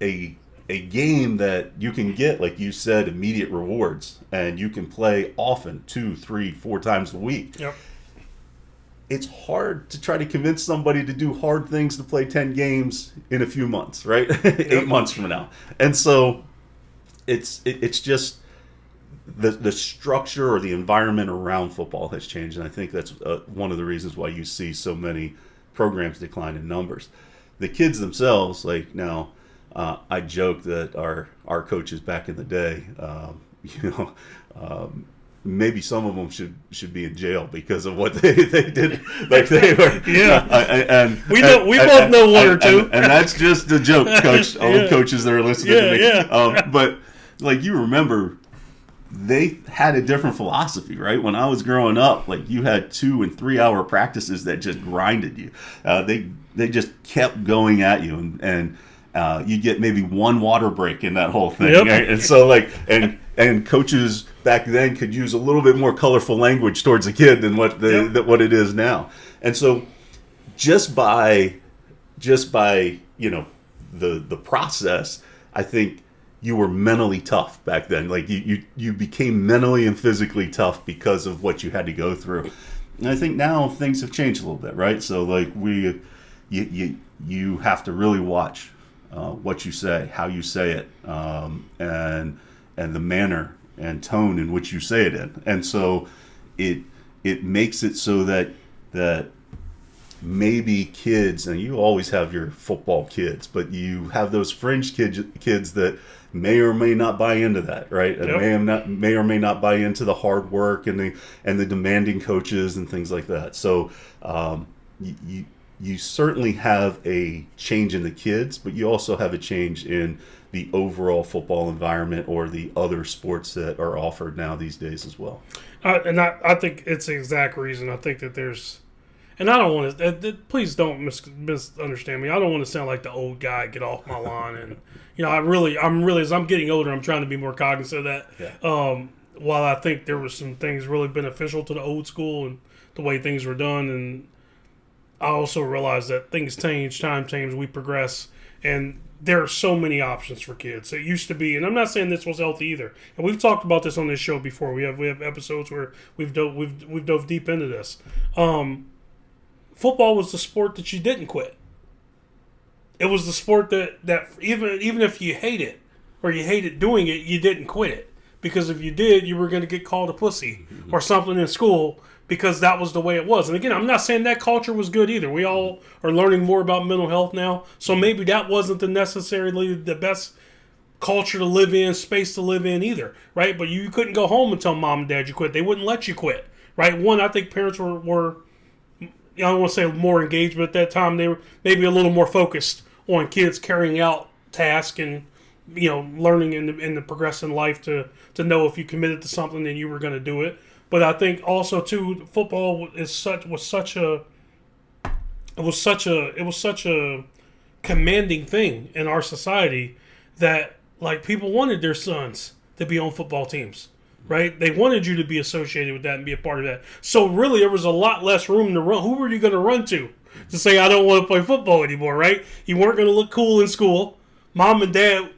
a game that you can get, like you said, immediate rewards, and you can play often 2, 3, 4 times a week. Yep. It's hard to try to convince somebody to do hard things to play 10 games in a few months, right? Yep. 8 months from now. And so it's just the structure or the environment around football has changed, and I think that's one of the reasons why you see so many programs decline in numbers. The kids themselves, like now, I joke that our coaches back in the day, maybe some of them should be in jail because of what they did. Like they were, and we both know one or two, and that's just a joke, Coach. All the coaches that are listening to me, but like you remember, they had a different philosophy, right? When I was growing up, like you had 2 and 3 hour practices that just grinded you. They just kept going at you, and you get maybe one water break in that whole thing. Yep. Right? And so like, and coaches back then could use a little bit more colorful language towards a kid than what it is now. And so just by the process, I think you were mentally tough back then. Like you became mentally and physically tough because of what you had to go through. And I think now things have changed a little bit, right? So like you have to really watch what you say, how you say it, and the manner and tone in which you say it in. And so it makes it so that maybe kids, and you always have your football kids, but you have those fringe kids that may or may not buy into that, right? And may or may not buy into the hard work and the demanding coaches and things like that. So you certainly have a change in the kids, but you also have a change in the overall football environment or the other sports that are offered now these days as well. I think it's the exact reason. I think that there's, and I don't want to, please don't misunderstand me. I don't want to sound like the old guy, get off my lawn. And, I'm really, as I'm getting older, I'm trying to be more cognizant of that. Yeah. While I think there were some things really beneficial to the old school and the way things were done, and I also realize that things change, time changes, we progress, and there are so many options for kids. It used to be, and I'm not saying this was healthy either. And we've talked about this on this show before. We have episodes where we've dove deep into this. Football was the sport that you didn't quit. It was the sport that even if you hate it or you hated doing it, you didn't quit it. Because if you did, you were going to get called a pussy or something in school because that was the way it was. And again, I'm not saying that culture was good either. We all are learning more about mental health now. So maybe that wasn't necessarily the best culture to live in, space to live in either, right? But you couldn't go home and tell mom and dad you quit. They wouldn't let you quit, right? One, I think parents were I don't want to say more engaged, but at that time they were maybe a little more focused on kids carrying out tasks and learning in the progress in life to know if you committed to something then you were going to do it. But I think also too, football was such a commanding thing in our society that like people wanted their sons to be on football teams. Right? They wanted you to be associated with that and be a part of that. So really, there was a lot less room to run. Who were you going to run to say, I don't want to play football anymore, right? You weren't going to look cool in school. Mom and dad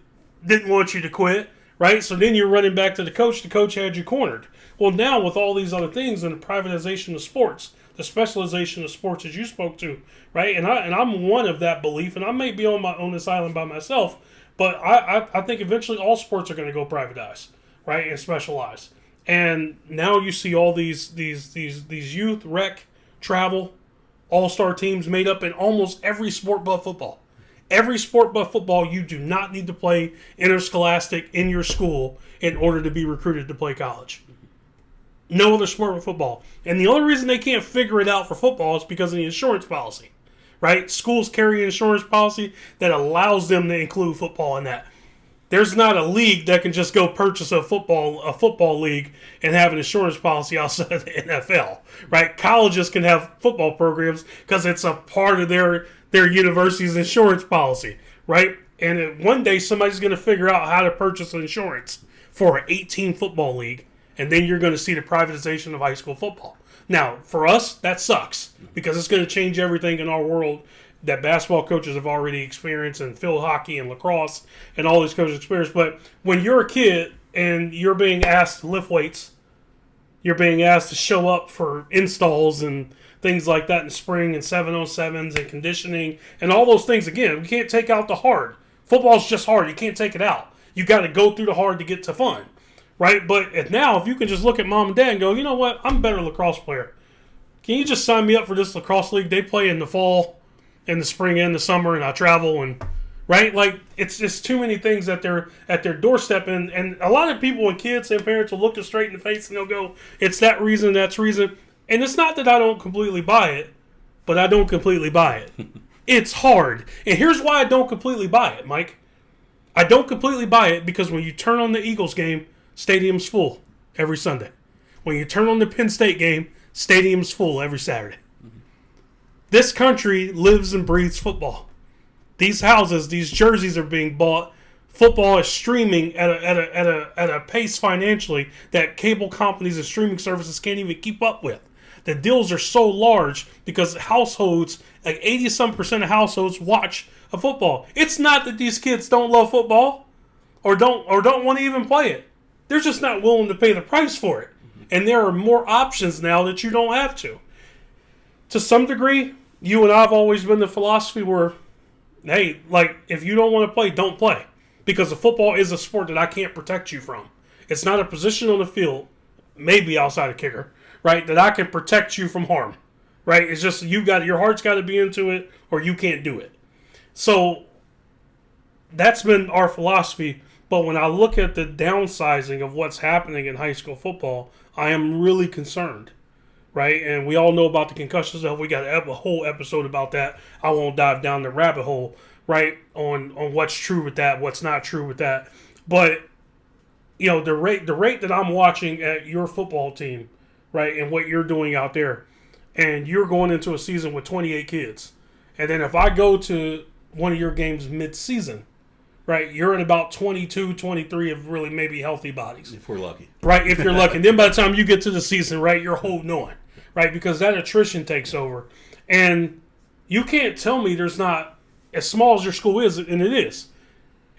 didn't want you to quit, right? So then you're running back to the coach. The coach had you cornered. Well, now with all these other things and the privatization of sports, the specialization of sports as you spoke to, right? And I'm one of that belief, and I may be on this island by myself, but I think eventually all sports are going to go privatized. Right, and specialize. And now you see all these youth rec travel all-star teams made up in almost every sport but football. Every sport but football, you do not need to play interscholastic in your school in order to be recruited to play college. No other sport but football. And the only reason they can't figure it out for football is because of the insurance policy. Right? Schools carry an insurance policy that allows them to include football in that. There's not a league that can just go purchase a football league and have an insurance policy outside of the NFL, right? Colleges can have football programs because it's a part of their university's insurance policy, right? And one day somebody's going to figure out how to purchase insurance for an 18 football league, and then you're going to see the privatization of high school football. Now, for us, that sucks because it's going to change everything in our world that basketball coaches have already experienced, and field hockey and lacrosse and all these coaches experience. But when you're a kid and you're being asked to lift weights, you're being asked to show up for installs and things like that in spring and 7-on-7s and conditioning and all those things, again, we can't take out the hard. Football's just hard. You can't take it out. You got to go through the hard to get to fun, right? But now, if you can just look at mom and dad and go, you know what, I'm a better lacrosse player. Can you just sign me up for this lacrosse league? They play in the fall, in the spring and the summer, and I travel, and right, like it's just too many things that they're at their doorstep, and a lot of people and kids and parents will look them straight in the face and they'll go, it's that reason, that's reason. And it's not that I don't completely buy it, but I don't completely buy it. It's hard, and here's why I don't completely buy it, Mike. I don't completely buy it because when you turn on the Eagles game, stadium's full every Sunday. When you turn on the Penn State game, stadium's full every Saturday. This country lives and breathes football. These houses, these jerseys are being bought. Football is streaming at a pace financially that cable companies and streaming services can't even keep up with. The deals are so large because households, like 80-some% of households, watch a football. It's not that these kids don't love football or don't want to even play it. They're just not willing to pay the price for it. And there are more options now that you don't have to. To some degree, you and I have always been the philosophy where, hey, like, if you don't want to play, don't play. Because the football is a sport that I can't protect you from. It's not a position on the field, maybe outside of kicker, right, that I can protect you from harm, right? It's just your heart's got to be into it or you can't do it. So that's been our philosophy. But when I look at the downsizing of what's happening in high school football, I am really concerned. Right, and we all know about the concussion stuff. We got a whole episode about that. I won't dive down the rabbit hole, right, on what's true with that, what's not true with that. But you know, the rate that I'm watching at your football team, right, and what you're doing out there, and you're going into a season with 28 kids, and then if I go to one of your games mid-season, right, you're at about 22, 23 of really maybe healthy bodies. If we're lucky. Right, if you're lucky. And then by the time you get to the season, right, you're holding on. Right, because that attrition takes over. And you can't tell me there's not, as small as your school is, and it is,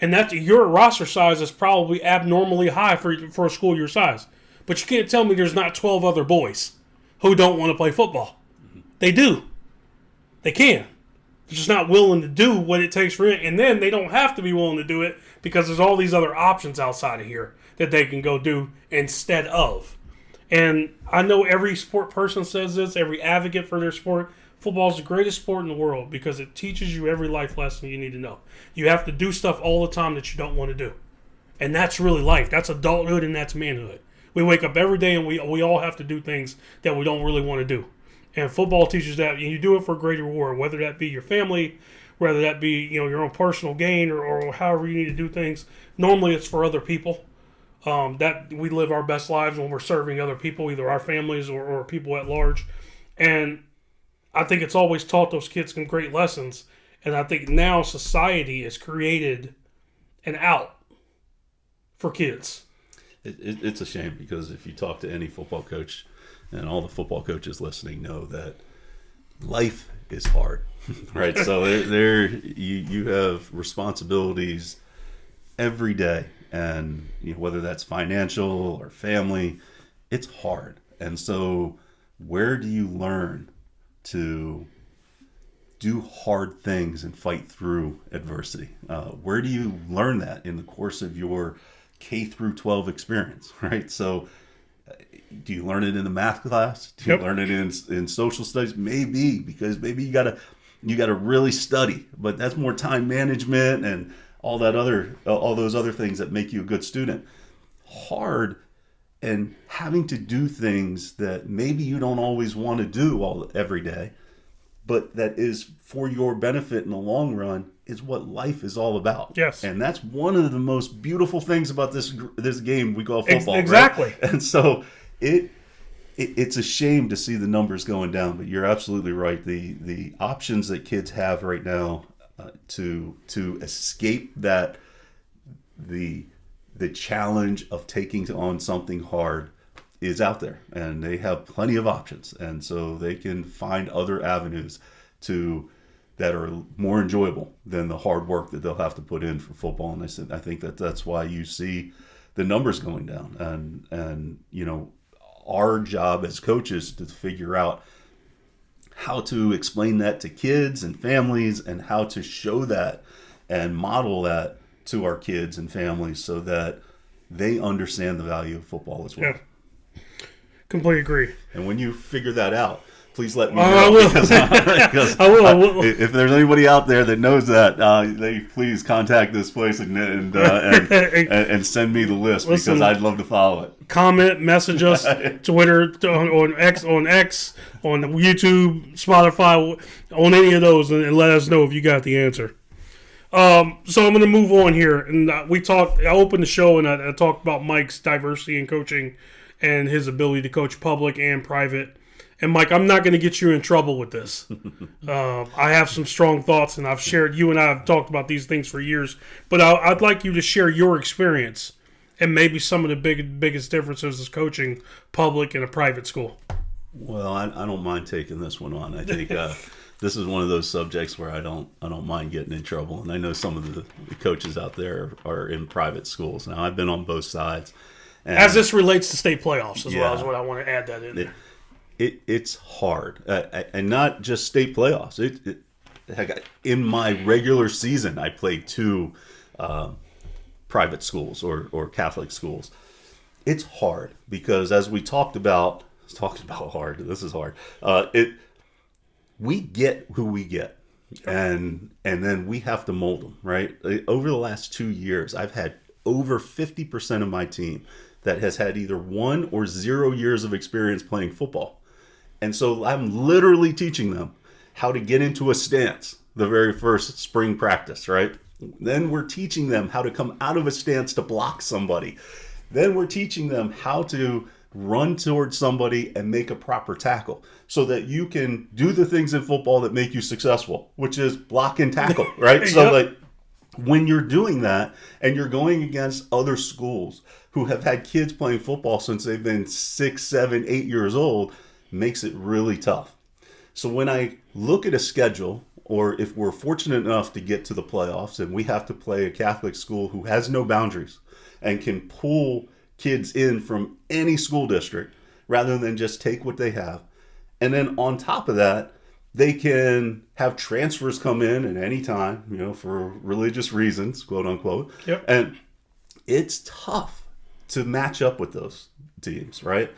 and that your roster size is probably abnormally high for a school your size. But you can't tell me there's not 12 other boys who don't want to play football. They do. They can. They're just not willing to do what it takes for it. And then they don't have to be willing to do it because there's all these other options outside of here that they can go do instead of. And I know every sport person says this, every advocate for their sport. Football is the greatest sport in the world because it teaches you every life lesson you need to know. You have to do stuff all the time that you don't want to do. And that's really life. That's adulthood and that's manhood. We wake up every day and we all have to do things that we don't really want to do. And football teaches that, and you do it for a greater reward, whether that be your family, whether that be your own personal gain or however you need to do things. Normally it's for other people. That we live our best lives when we're serving other people, either our families or people at large. And I think it's always taught those kids some great lessons. And I think now society has created an out for kids. It's a shame because if you talk to any football coach, and all the football coaches listening know that life is hard, right? So you have responsibilities every day. And whether that's financial or family, it's hard. And so where do you learn to do hard things and fight through adversity? Where do you learn that in the course of your K through 12 experience, right? So Do you learn it in the math class? Do you learn it in social studies? Maybe, because maybe you gotta really study. But that's more time management and all those other things that make you a good student. Hard, and having to do things that maybe you don't always want to do every day, but that is for your benefit in the long run, is what life is all about. Yes. And that's one of the most beautiful things about this game we call football. Exactly. Right? And so it's a shame to see the numbers going down, but you're absolutely right. The options that kids have right now to escape that the challenge of taking on something hard is out there, and they have plenty of options, and so they can find other avenues that are more enjoyable than the hard work that they'll have to put in for football. And I think that's why you see the numbers going down, and our job as coaches to figure out how to explain that to kids and families, and how to show that and model that to our kids and families so that they understand the value of football as well. Yeah. Completely agree. And when you figure that out, please let me know. I will. Because I will. If there's anybody out there that knows that, they please contact this place and send me the list. Listen, because I'd love to follow it. Comment, message us, Twitter, on X, on YouTube, Spotify, on any of those, and let us know if you got the answer. So I'm going to move on here, and I opened the show and I talked about Mike's diversity in coaching and his ability to coach public and private. And Mike, I'm not going to get you in trouble with this. I have some strong thoughts, and you and I have talked about these things for years, but I'd like you to share your experience and maybe some of the biggest differences as coaching public and a private school. Well, I don't mind taking this one on. I think this is one of those subjects where I don't mind getting in trouble. And I know some of the coaches out there are in private schools. Now, I've been on both sides. And as this relates to state playoffs as well, is what I want to add that in there. It's hard. And not just state playoffs. In my regular season, I played 2 private schools or Catholic schools. It's hard because, as we talked about hard. This is hard. We get who we get, and then we have to mold them, right? Over the last 2 years, I've had over 50% of my team that has had either 1 or 0 years of experience playing football. And so I'm literally teaching them how to get into a stance the very first spring practice, right? Then we're teaching them how to come out of a stance to block somebody. Then we're teaching them how to run towards somebody and make a proper tackle so that you can do the things in football that make you successful, which is block and tackle, right? So like when you're doing that and you're going against other schools who have had kids playing football since they've been 6, 7, 8 years old, makes it really tough. So when I look at a schedule, or if we're fortunate enough to get to the playoffs and we have to play a Catholic school who has no boundaries and can pull kids in from any school district rather than just take what they have. And then on top of that, they can have transfers come in at any time, for religious reasons, quote unquote. Yep. And it's tough to match up with those teams, right?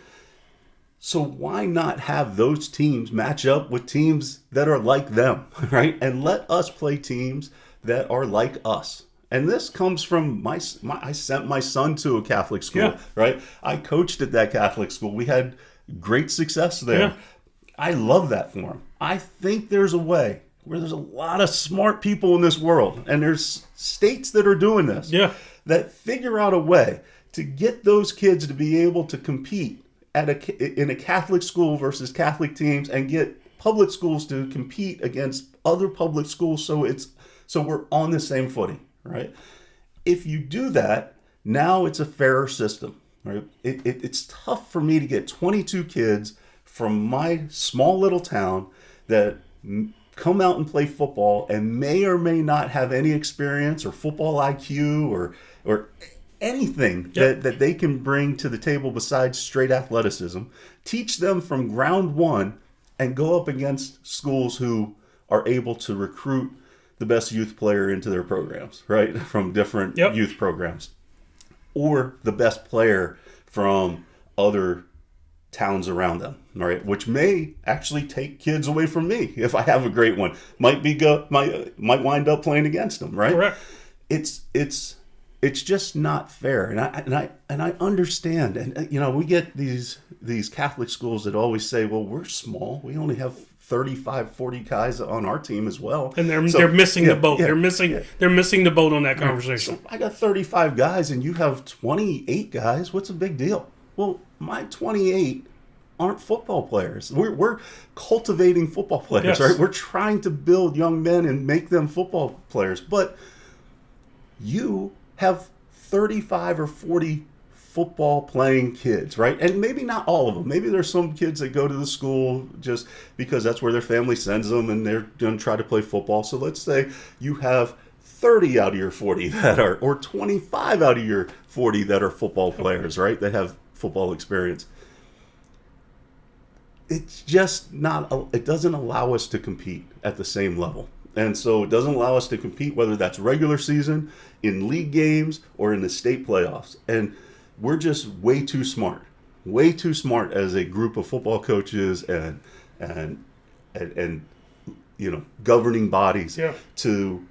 So why not have those teams match up with teams that are like them, right? And let us play teams that are like us. And this comes from I sent my son to a Catholic school, right? I coached at that Catholic school. We had great success there. Yeah. I love that for him. I think there's a way where there's a lot of smart people in this world, and there's states that are doing this, that figure out a way to get those kids to be able to compete in a Catholic school versus Catholic teams, and get public schools to compete against other public schools, so we're on the same footing. Right? If you do that, now it's a fairer system. Right? It's tough for me to get 22 kids from my small little town that come out and play football and may or may not have any experience or football IQ or anything that they can bring to the table besides straight athleticism. Teach them from ground one and go up against schools who are able to recruit the best youth player into their programs, right? From different youth programs. Or the best player from other towns around them, right? Which may actually take kids away from me if I have a great one. Might wind up playing against them, right? Correct. It's just not fair, and I understand, and we get these Catholic schools that always say, well, we're small, we only have 35, 40 guys on our team as well, and they're missing the boat. Yeah, they're missing the boat on that conversation. So I got 35 guys, and you have 28 guys. What's the big deal? Well, my 28 aren't football players. We're cultivating football players, yes. right? We're trying to build young men and make them football players, but you have 35 or 40 football playing kids, right? And maybe not all of them. Maybe there's some kids that go to the school just because that's where their family sends them and they're going to try to play football. So let's say you have 30 out of your 40 that are, or 25 out of your 40 that are football players, right? That have football experience. It's just not, it doesn't allow us to compete at the same level. And so it doesn't allow us to compete, whether that's regular season, in league games, or in the state playoffs. And we're just way too smart as a group of football coaches and governing bodies to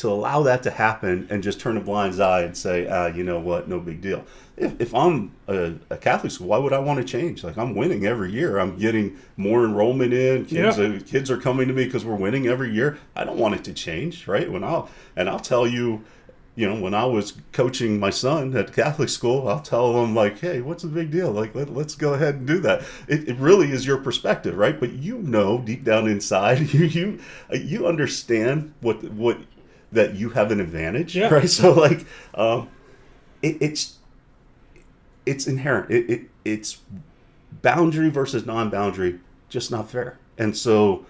allow that to happen and just turn a blind eye and say, you know what, no big deal. If I'm a Catholic school, why would I want to change? Like, I'm winning every year. I'm getting more enrollment in. Kids are coming to me because we're winning every year. I don't want it to change, right? I'll tell you, when I was coaching my son at Catholic school, I'll tell them, like, hey, what's the big deal? Like, let's go ahead and do that. It really is your perspective, right? But deep down inside, you understand what that you have an advantage, right? So, like, it's inherent. It's boundary versus non-boundary, just not fair. And so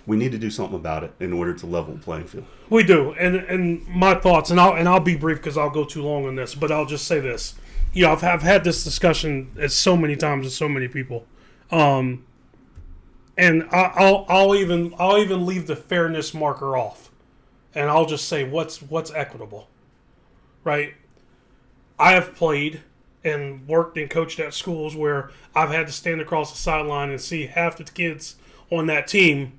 we need to do something about it in order to level the playing field. We do. And my thoughts, and I'll be brief because I'll go too long on this, but I'll just say this. I've had this discussion so many times with so many people. And I'll even leave the fairness marker off. And I'll just say what's equitable. Right? I have played and worked and coached at schools where I've had to stand across the sideline and see half the kids on that team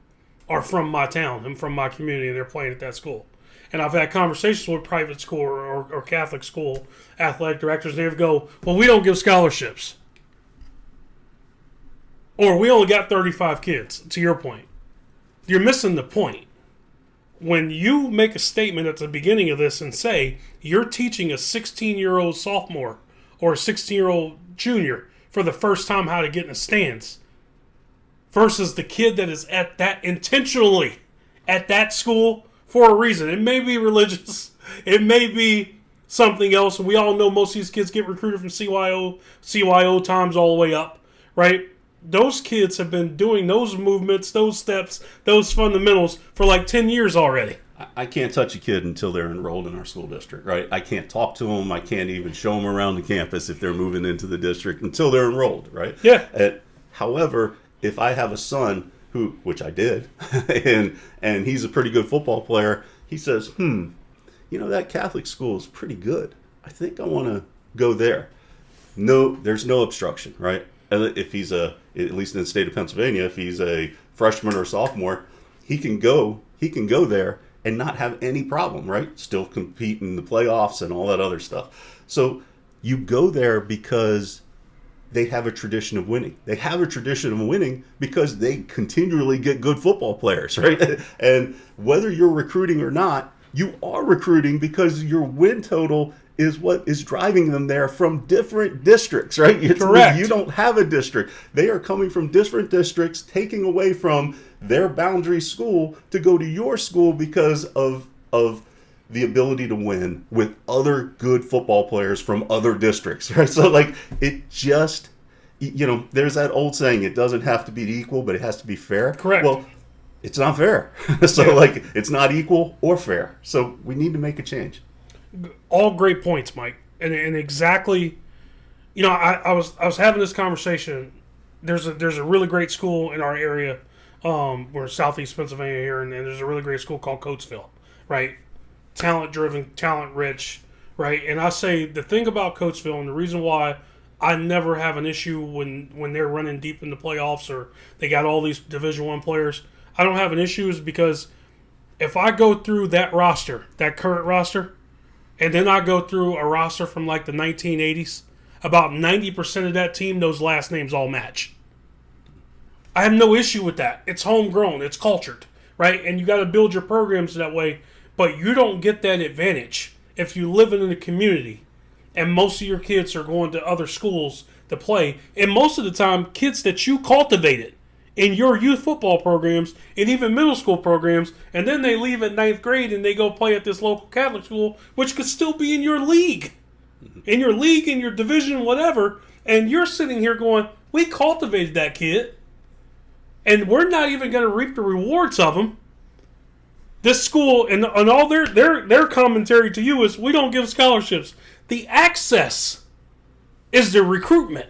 are from my town and from my community, and they're playing at that school. And I've had conversations with private school or Catholic school athletic directors, and they go, well, we don't give scholarships. Or we only got 35 kids, to your point. You're missing the point. When you make a statement at the beginning of this and say, you're teaching a 16-year-old sophomore or a 16-year-old junior for the first time how to get in a stance, versus the kid that is at that intentionally at that school for a reason. It may be religious. It may be something else. We all know most of these kids get recruited from CYO times all the way up, right? Those kids have been doing those movements, those steps, those fundamentals for like 10 years already. I can't touch a kid until they're enrolled in our school district, right? I can't talk to them. I can't even show them around the campus if they're moving into the district until they're enrolled, right? Yeah. However, if I have a son which I did, and he's a pretty good football player, he says, that Catholic school is pretty good. I think I want to go there. No, there's no obstruction, right? If he's at least in the state of Pennsylvania, if he's a freshman or sophomore, he can go there and not have any problem, right? Still compete in the playoffs and all that other stuff. So you go there because they have a tradition of winning. They have a tradition of winning because they continually get good football players, right? And whether you're recruiting or not, you are recruiting because your win total is what is driving them there from different districts, right? Correct. You don't have a district. They are coming from different districts, taking away from their boundary school to go to your school because of the ability to win with other good football players from other districts, right? So, like, it just, there's that old saying, it doesn't have to be equal, but it has to be fair. Correct. Well, it's not fair. So, it's not equal or fair. So we need to make a change. All great points, Mike. And exactly, I was having this conversation. There's a really great school in our area. We're southeast Pennsylvania here, and there's a really great school called Coatesville, right? Talent-driven, talent-rich, right? And I say the thing about Coatesville, and the reason why I never have an issue when they're running deep in the playoffs or they got all these Division I players. I don't have an issue is because if I go through that roster, that current roster, and then I go through a roster from like the 1980s, about 90% of that team, those last names all match. I have no issue with that. It's homegrown. It's cultured, right? And you got to build your programs that way, but you don't get that advantage if you live in a community and most of your kids are going to other schools to play. And most of the time, kids that you cultivated in your youth football programs and even middle school programs, and then they leave at 9th grade and they go play at this local Catholic school, which could still be in your league, in your division, whatever, and you're sitting here going, we cultivated that kid, and we're not even going to reap the rewards of them. This school, and all their commentary to you is, we don't give scholarships. The access is the recruitment.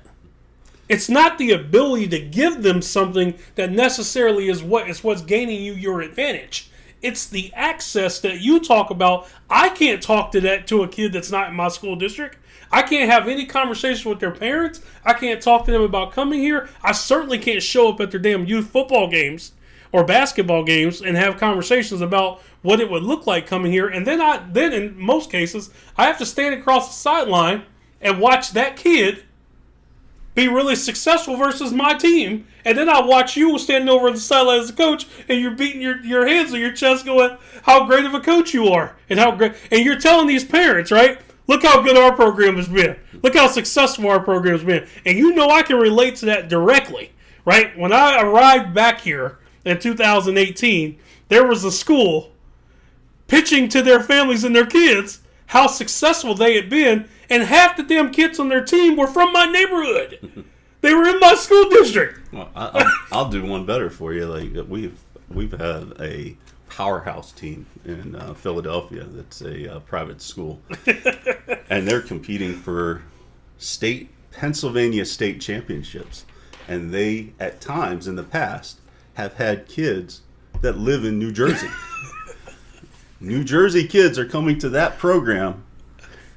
It's not the ability to give them something that necessarily is what's gaining you your advantage. It's the access that you talk about. I can't talk to a kid that's not in my school district. I can't have any conversation with their parents. I can't talk to them about coming here. I certainly can't show up at their damn youth football games or basketball games and have conversations about what it would look like coming here. And then in most cases, I have to stand across the sideline and watch that kid be really successful versus my team, and then I watch you standing over the sideline as a coach, and you're beating your hands on your chest, going, "How great of a coach you are!" And how great, and you're telling these parents, right? Look how good our program has been. Look how successful our program has been, and you know I can relate to that directly, right? When I arrived back here in 2018, there was a school pitching to their families and their kids how successful they had been. And half the damn kids on their team were from my neighborhood. They were in my school district. Well, I'll do one better for you. Like we've had a powerhouse team in Philadelphia that's a private school, and they're competing for Pennsylvania state championships. And they, at times in the past, have had kids that live in New Jersey. New Jersey kids are coming to that program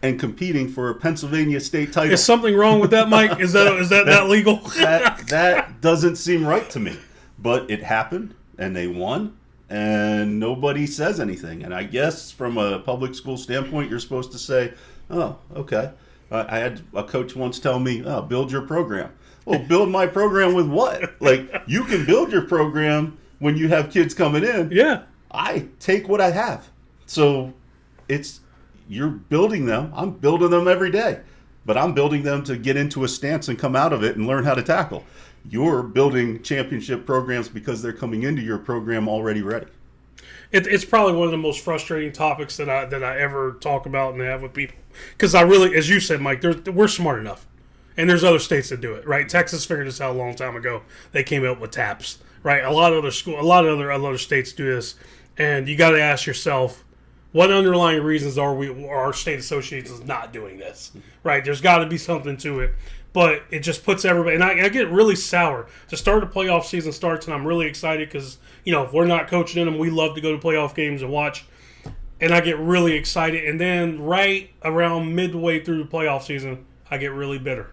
and competing for a Pennsylvania state title. Is something wrong with that, Mike? Is that not legal? that doesn't seem right to me. But it happened, and they won, and nobody says anything. And I guess from a public school standpoint, you're supposed to say, "Oh, okay." I had a coach once tell me, "Oh, build your program." Well, build my program with what? Like, you can build your program when you have kids coming in. Yeah. I take what I have. So you're building them. I'm building them every day. But I'm building them to get into a stance and come out of it and learn how to tackle. You're building championship programs because they're coming into your program already ready. It's probably one of the most frustrating topics that I ever talk about and have with people. Because I really, as you said, Mike, we're smart enough. And there's other states that do it, right? Texas figured this out a long time ago. They came out with TAPS, right? A lot of other states do this. And you got to ask yourself, what underlying reasons are our state associations not doing this, right? There's got to be something to it, but it just puts everybody. And I get really sour. To start the playoff season starts, and I'm really excited because if we're not coaching in them, we love to go to playoff games and watch. And I get really excited, and then right around midway through the playoff season, I get really bitter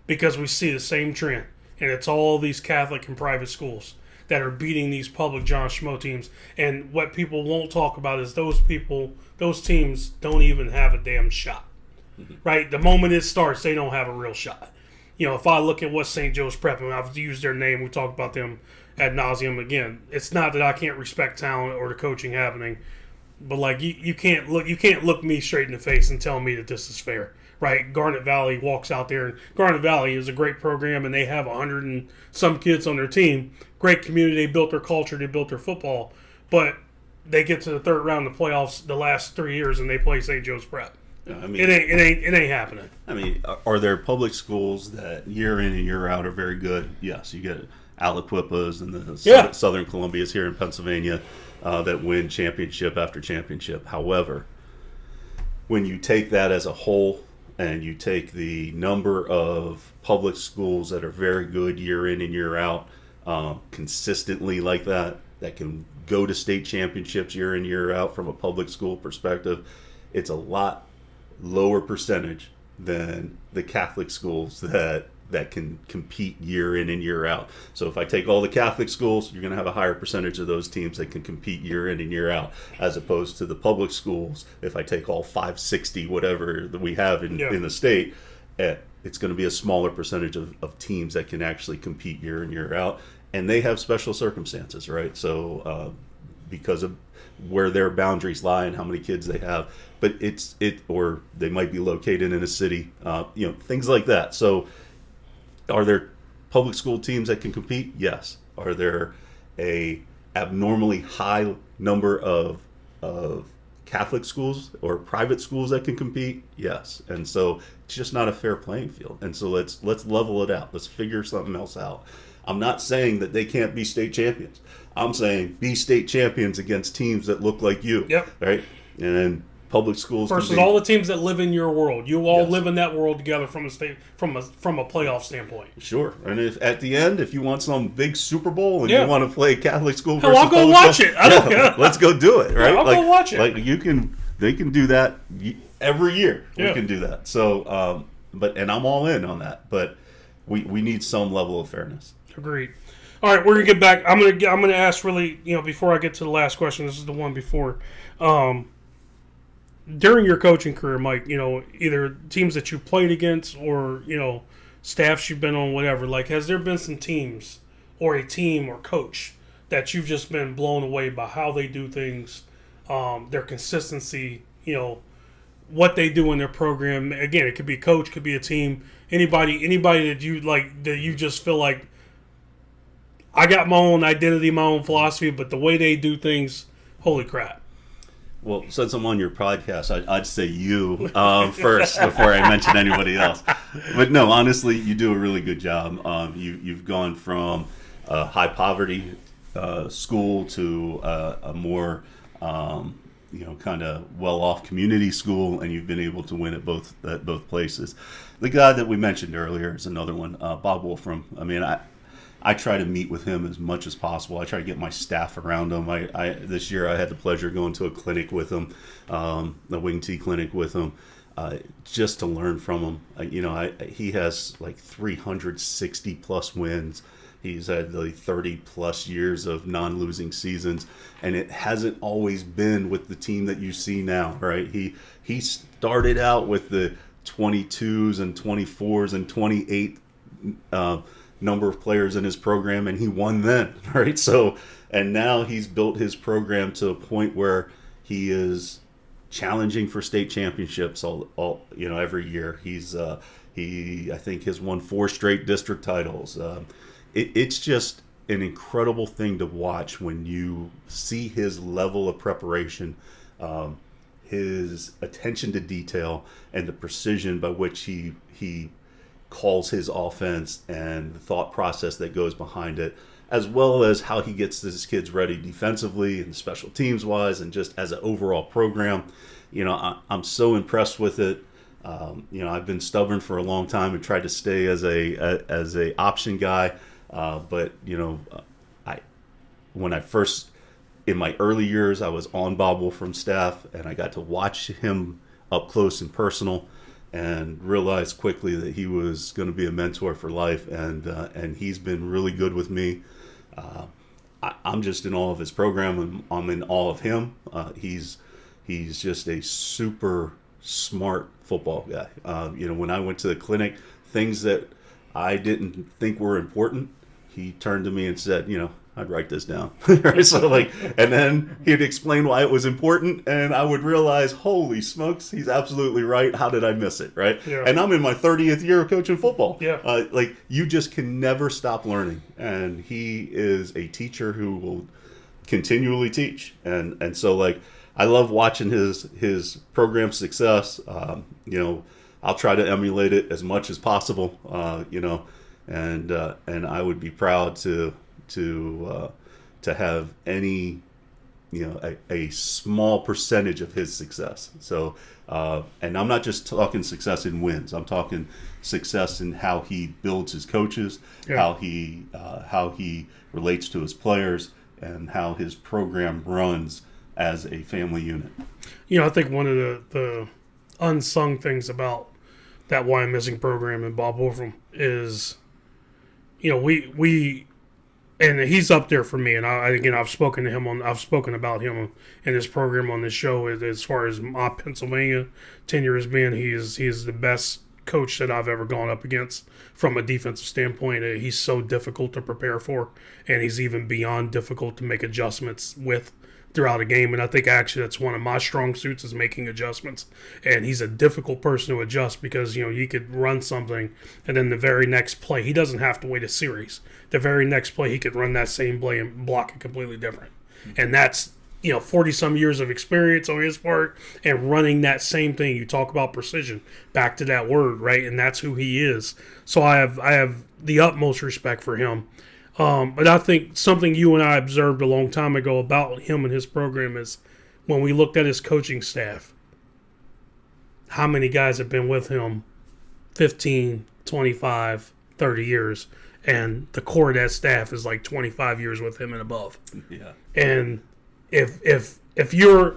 because we see the same trend, and it's all these Catholic and private schools that are beating these public John Schmo teams. And what people won't talk about is those teams don't even have a damn shot. Right? The moment it starts, they don't have a real shot. If I look at what St. Joe's Prep, and I've used their name, we talked about them ad nauseum again. It's not that I can't respect talent or the coaching happening, but like you can't look me straight in the face and tell me that this is fair. Right, Garnet Valley walks out there, and Garnet Valley is a great program, and they have 100 and some kids on their team. Great community. They built their culture. They built their football. But they get to the third round of the playoffs the last 3 years, and they play St. Joe's Prep. Yeah, I mean, it ain't happening. I mean, are there public schools that year in and year out are very good? Yes, you get Aliquippas and the Southern Columbias here in Pennsylvania that win championship after championship. However, when you take that as a whole, and you take the number of public schools that are very good year in and year out, consistently like that can go to state championships year in, year out from a public school perspective, it's a lot lower percentage than the Catholic schools that can compete year in and year out. So if I take all the Catholic schools, you're going to have a higher percentage of those teams that can compete year in and year out, as opposed to the public schools. If I take all 560, whatever that we have in the state, it's going to be a smaller percentage of teams that can actually compete year in, year out. And they have special circumstances, right? So because of where their boundaries lie and how many kids they have, but or they might be located in a city, things like that. So are there public school teams that can compete? Yes. Are there a abnormally high number of Catholic schools or private schools that can compete? Yes. And so it's just not a fair playing field. And so let's level it out. Let's figure something else out. I'm not saying that they can't be state champions. I'm saying be state champions against teams that look like you. Yep. Right? And then public schools versus all the teams that live in your world. You all live in that world together from a playoff standpoint. Sure. And if at the end, if you want some big Super Bowl and you want to play Catholic school versus I'll go watch it. Let's go do it. Right? Yeah, I'll go watch it. Like they can do that every year. We can do that. So, and I'm all in on that. But we need some level of fairness. Agreed. All right, we're gonna get back. I'm gonna ask really, before I get to the last question. This is the one before. During your coaching career, Mike, either teams that you played against or staffs you've been on, whatever. Like, has there been some teams or a team or coach that you've just been blown away by how they do things, their consistency, what they do in their program? Again, it could be a coach, could be a team, anybody that you like, that you just feel like, I got my own identity, my own philosophy, but the way they do things, holy crap. Well, since I'm on your podcast, I'd say you first before I mention anybody else. But no, honestly, you do a really good job. You've gone from a high poverty school to a more kind of well-off community school, and you've been able to win at both places. The guy that we mentioned earlier is another one, Bob Wolfram. I mean, I try to meet with him as much as possible. I try to get my staff around him. This year I had the pleasure of going to a clinic with him, a wing T clinic with him, just to learn from him. He has like 360 plus wins. He's had like 30 plus years of non-losing seasons, and it hasn't always been with the team that you see now, right? He started out with the 22s and 24s and 28 number of players in his program, and he won then, right? So, and now he's built his program to a point where he is challenging for state championships all every year. I think has won 4 straight district titles. It's just an incredible thing to watch when you see his level of preparation, his attention to detail, and the precision by which he calls his offense and the thought process that goes behind it, as well as how he gets his kids ready defensively and special teams wise, and just as an overall program. I'm so impressed with it. I've been stubborn for a long time and tried to stay as a option guy, but when I first, in my early years, I was on Bob Wolfram's staff, and I got to watch him up close and personal, and realized quickly that he was going to be a mentor for life, and he's been really good with me. I'm just in awe of his program, and I'm in awe of him. He's just a super smart football guy. When I went to the clinic, things that I didn't think were important, he turned to me and said, I'd write this down. So and then he'd explain why it was important, and I would realize, holy smokes, he's absolutely right. How did I miss it, right? Yeah. And I'm in my 30th year of coaching football. Yeah. You just can never stop learning, and he is a teacher who will continually teach, and so I love watching his program success. I'll try to emulate it as much as possible. And I would be proud to have any, a small percentage of his success. So, and I'm not just talking success in wins. I'm talking success in how he builds his coaches, how he relates to his players, and how his program runs as a family unit. I think one of the unsung things about that Why I'm Missing program and Bob Wolfram is, we and he's up there for me. And I've spoken about him and his program on this show as far as my Pennsylvania tenure has been. He is the best coach that I've ever gone up against from a defensive standpoint. He's so difficult to prepare for, and he's even beyond difficult to make adjustments with throughout a game. And I think actually that's one of my strong suits is making adjustments. And he's a difficult person to adjust because, you could run something and then the very next play, he doesn't have to wait a series. The very next play, he could run that same play and block it completely different. And that's, 40 some years of experience on his part and running that same thing. You talk about precision, back to that word, right? And that's who he is. So I have the utmost respect for him. But I think something you and I observed a long time ago about him and his program is when we looked at his coaching staff, how many guys have been with him 15, 25, 30 years, and the core of that staff is like 25 years with him and above. Yeah. And if you're,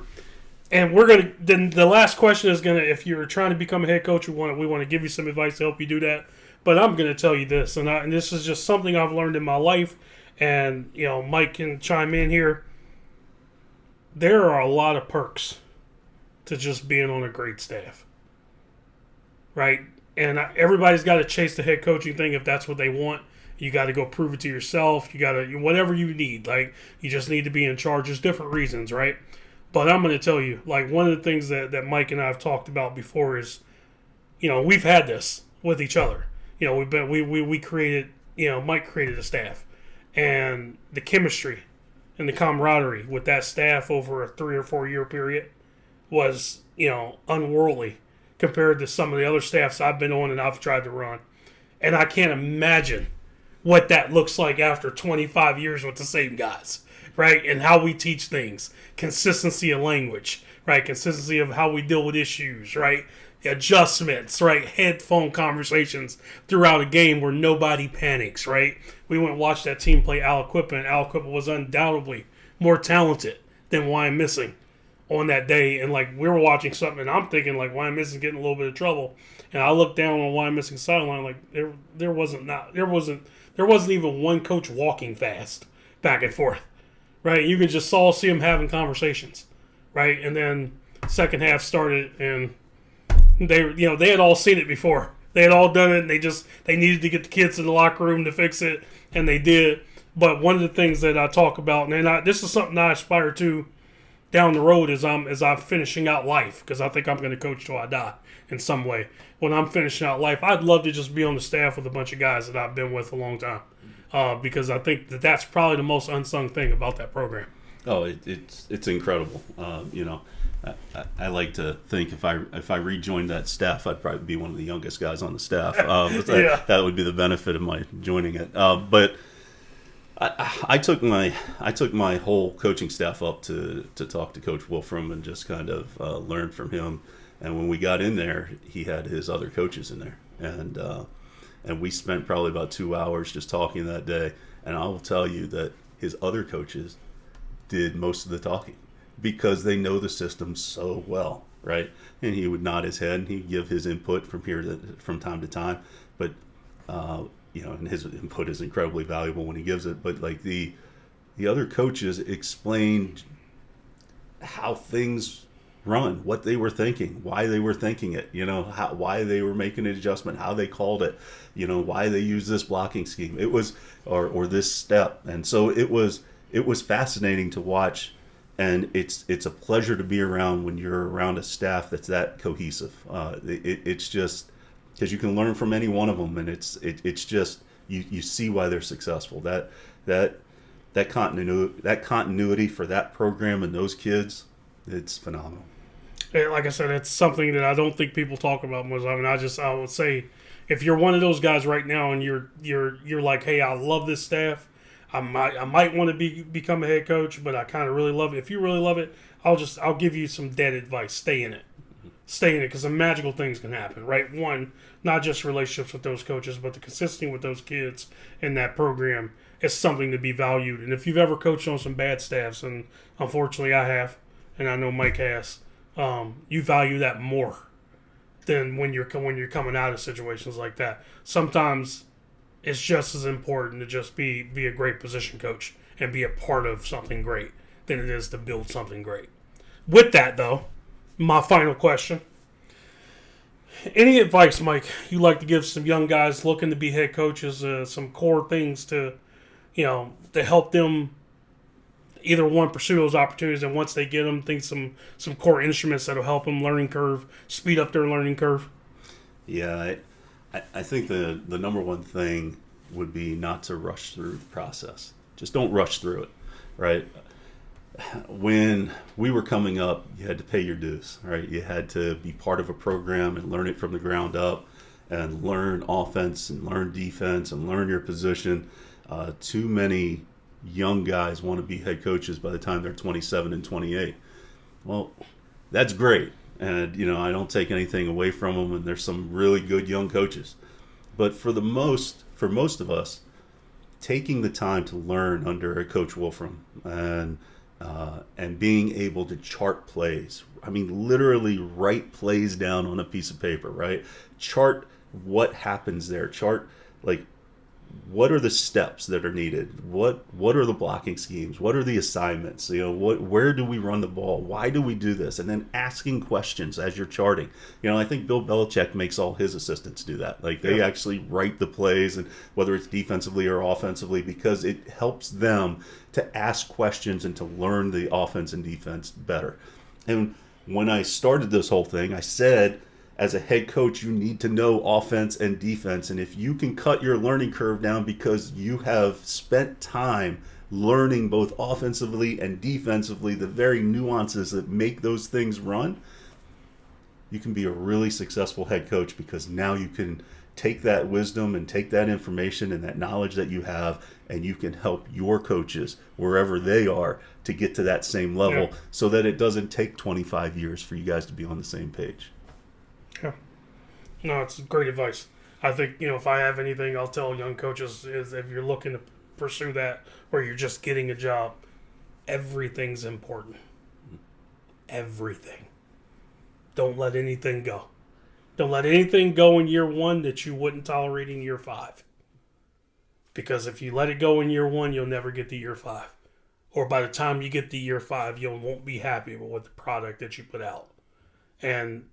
and we're gonna, then the last question is gonna, if you're trying to become a head coach, we want to give you some advice to help you do that. But I'm going to tell you this, and this is just something I've learned in my life, and, Mike can chime in here. There are a lot of perks to just being on a great staff, right? And everybody's got to chase the head coaching thing if that's what they want. You got to go prove it to yourself. You got to, whatever you need. Like, you just need to be in charge. There's different reasons, right? But I'm going to tell you, like, one of the things that Mike and I have talked about before is, we've had this with each other. We created, Mike created a staff, and the chemistry and the camaraderie with that staff over a 3 or 4 year period was, unworldly compared to some of the other staffs I've been on and I've tried to run. And I can't imagine what that looks like after 25 years with the same guys, right? And how we teach things, consistency of language, right? Consistency of how we deal with issues, right? Adjustments, right? Headphone conversations throughout a game where nobody panics, right? We went and watched that team play Aliquippa, and Aliquippa was undoubtedly more talented than Why I'm Missing on that day. And like we were watching something, and I'm thinking like Why I'm Missing getting a little bit of trouble, and I looked down on Why I'm Missing sideline, like there wasn't even one coach walking fast back and forth, right? You could just see them having conversations, right? And then second half started, and they had all seen it before. They had all done it, and they needed to get the kids in the locker room to fix it, and they did. But one of the things that I talk about, and this is something I aspire to down the road as I'm finishing out life, because I think I'm going to coach till I die in some way. When I'm finishing out life, I'd love to just be on the staff with a bunch of guys that I've been with a long time, because I think that's probably the most unsung thing about that program. Oh, it's incredible. I like to think if I rejoined that staff, I'd probably be one of the youngest guys on the staff. That would be the benefit of my joining it. But I took my whole coaching staff up to talk to Coach Wolfram and just kind of learn from him. And when we got in there, he had his other coaches in there, and we spent probably about 2 hours just talking that day. And I will tell you that his other coaches did most of the talking, because they know the system so well, right? And he would nod his head and he'd give his input from time to time, but and his input is incredibly valuable when he gives it. But like the other coaches explained how things run, what they were thinking, why they were thinking it, why they were making an adjustment, how they called it, why they used this blocking scheme. It was or this step, and so it was fascinating to watch. And it's a pleasure to be around when you're around a staff that's that cohesive. It's just because you can learn from any one of them, and it's just you see why they're successful. That continuity for that program and those kids, it's phenomenal. Like I said, it's something that I don't think people talk about much. I would say, if you're one of those guys right now and you're like, hey, I love this staff. I might want to become a head coach, but I kind of really love it. If you really love it, I'll give you some dead advice. Stay in it, because some magical things can happen, right? One, not just relationships with those coaches, but the consistency with those kids in that program is something to be valued. And if you've ever coached on some bad staffs, and unfortunately I have, and I know Mike has, you value that more than when you're coming out of situations like that. Sometimes it's just as important to just be a great position coach and be a part of something great than it is to build something great. With that, though, my final question. Any advice, Mike, you like to give some young guys looking to be head coaches, some core things to help them either one, pursue those opportunities, and once they get them, think some core instruments that'll help them learning curve, speed up their learning curve? Yeah, I think the number one thing would be not to rush through the process. Just don't rush through it, right? When we were coming up, you had to pay your dues, right? You had to be part of a program and learn it from the ground up and learn offense and learn defense and learn your position. Too many young guys want to be head coaches by the time they're 27 and 28. Well, that's great. And, I don't take anything away from them, and there's some really good young coaches. But for most of us, taking the time to learn under Coach Wolfram and being able to chart plays. I mean, literally write plays down on a piece of paper, right? Chart what happens there. Chart, what are the steps that are needed? What are the blocking schemes? What are the assignments? Where do we run the ball? Why do we do this? And then asking questions as you're charting. I think Bill Belichick makes all his assistants do that. They actually write the plays, and whether it's defensively or offensively, because it helps them to ask questions and to learn the offense and defense better. And when I started this whole thing, I said, as a head coach, you need to know offense and defense. And if you can cut your learning curve down because you have spent time learning both offensively and defensively the very nuances that make those things run, you can be a really successful head coach, because now you can take that wisdom and take that information and that knowledge that you have, and you can help your coaches wherever they are to get to that same level, so that it doesn't take 25 years for you guys to be on the same page. Yeah. No, it's great advice. I think, if I have anything I'll tell young coaches is, if you're looking to pursue that, or you're just getting a job, everything's important. Everything. Don't let anything go. Don't let anything go in year one that you wouldn't tolerate in year 5. Because if you let it go in year 1, you'll never get to year 5. Or by the time you get to year 5, you won't be happy with the product that you put out. And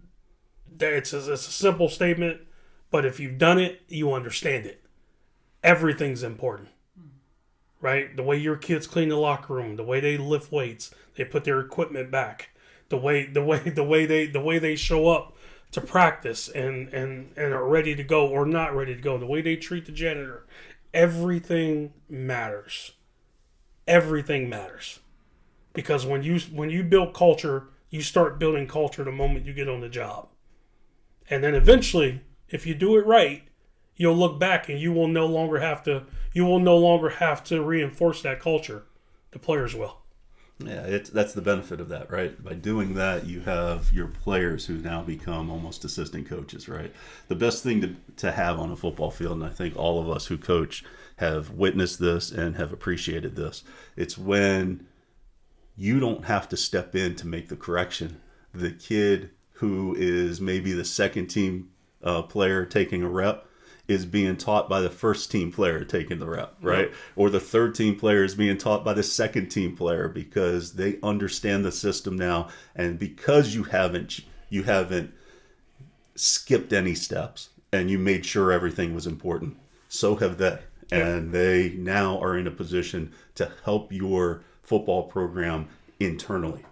it's a simple statement, but if you've done it, you understand it. Everything's important, right? The way your kids clean the locker room, the way they lift weights, they put their equipment back, the way they show up to practice and are ready to go or not ready to go, the way they treat the janitor, everything matters. Everything matters, because when you build culture, you start building culture the moment you get on the job. And then eventually, if you do it right, you'll look back and you will no longer have to reinforce that culture. The players will. Yeah, that's the benefit of that, right? By doing that, you have your players who now become almost assistant coaches, right? The best thing to have on a football field, and I think all of us who coach have witnessed this and have appreciated this, it's when you don't have to step in to make the correction. The kid who is maybe the second team player taking a rep is being taught by the first team player taking the rep, right? Yep. Or the third team player is being taught by the second team player, because they understand the system now, and because you haven't skipped any steps and you made sure everything was important, so have they. Yep. And they now are in a position to help your football program internally.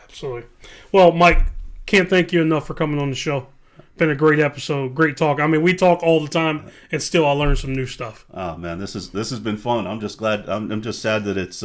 Absolutely. Well, Mike, can't thank you enough for coming on the show. Been a great episode, great talk. I mean, we talk all the time, and still I learn some new stuff. Oh man, this has been fun. I'm just glad. I'm just sad that it's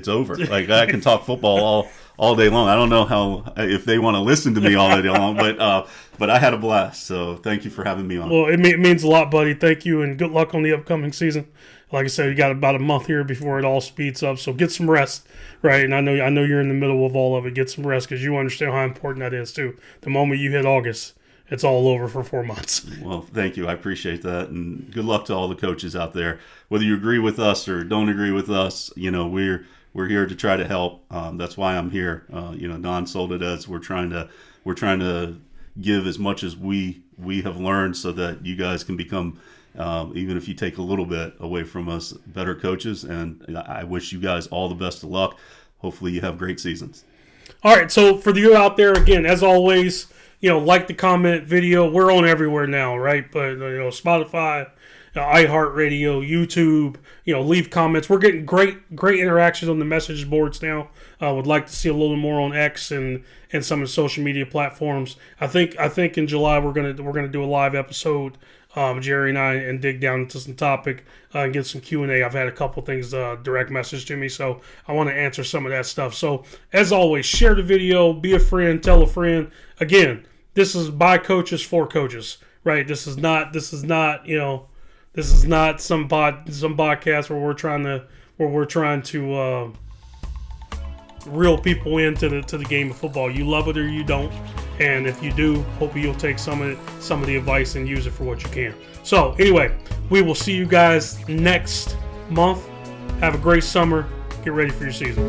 over. Like, I can talk football all day long. I don't know if they want to listen to me all day long, but I had a blast. So thank you for having me on. Well, it means a lot, buddy. Thank you, and good luck on the upcoming season. Like I said, you got about a month here before it all speeds up. So get some rest, right? And I know you're in the middle of all of it. Get some rest, because you understand how important that is too. The moment you hit August, it's all over for 4 months. Well, thank you. I appreciate that. And good luck to all the coaches out there. Whether you agree with us or don't agree with us, we're here to try to help. That's why I'm here. Don sold it as we're trying to give as much as we have learned, so that you guys can become, even if you take a little bit away from us, better coaches. And I wish you guys all the best of luck. Hopefully you have great seasons. All right, so for you out there, again, as always, like the comment video. We're on everywhere now, right? But, Spotify, iHeartRadio, YouTube, leave comments. We're getting great interactions on the message boards now. Would like to see a little more on X and some of the social media platforms. I think in July we're gonna do a live episode, Jerry and I, and dig down into some topic and get some Q&A. I've had a couple things direct message to me, so I want to answer some of that stuff. So as always, share the video, be a friend, tell a friend. Again, this is by coaches for coaches, right? This is not some podcast where we're trying to reel people into the game of football. You love it or you don't, and if you do, hopefully you'll take some of the advice and use it for what you can. So anyway, we will see you guys next month. Have a great summer. Get ready for your season.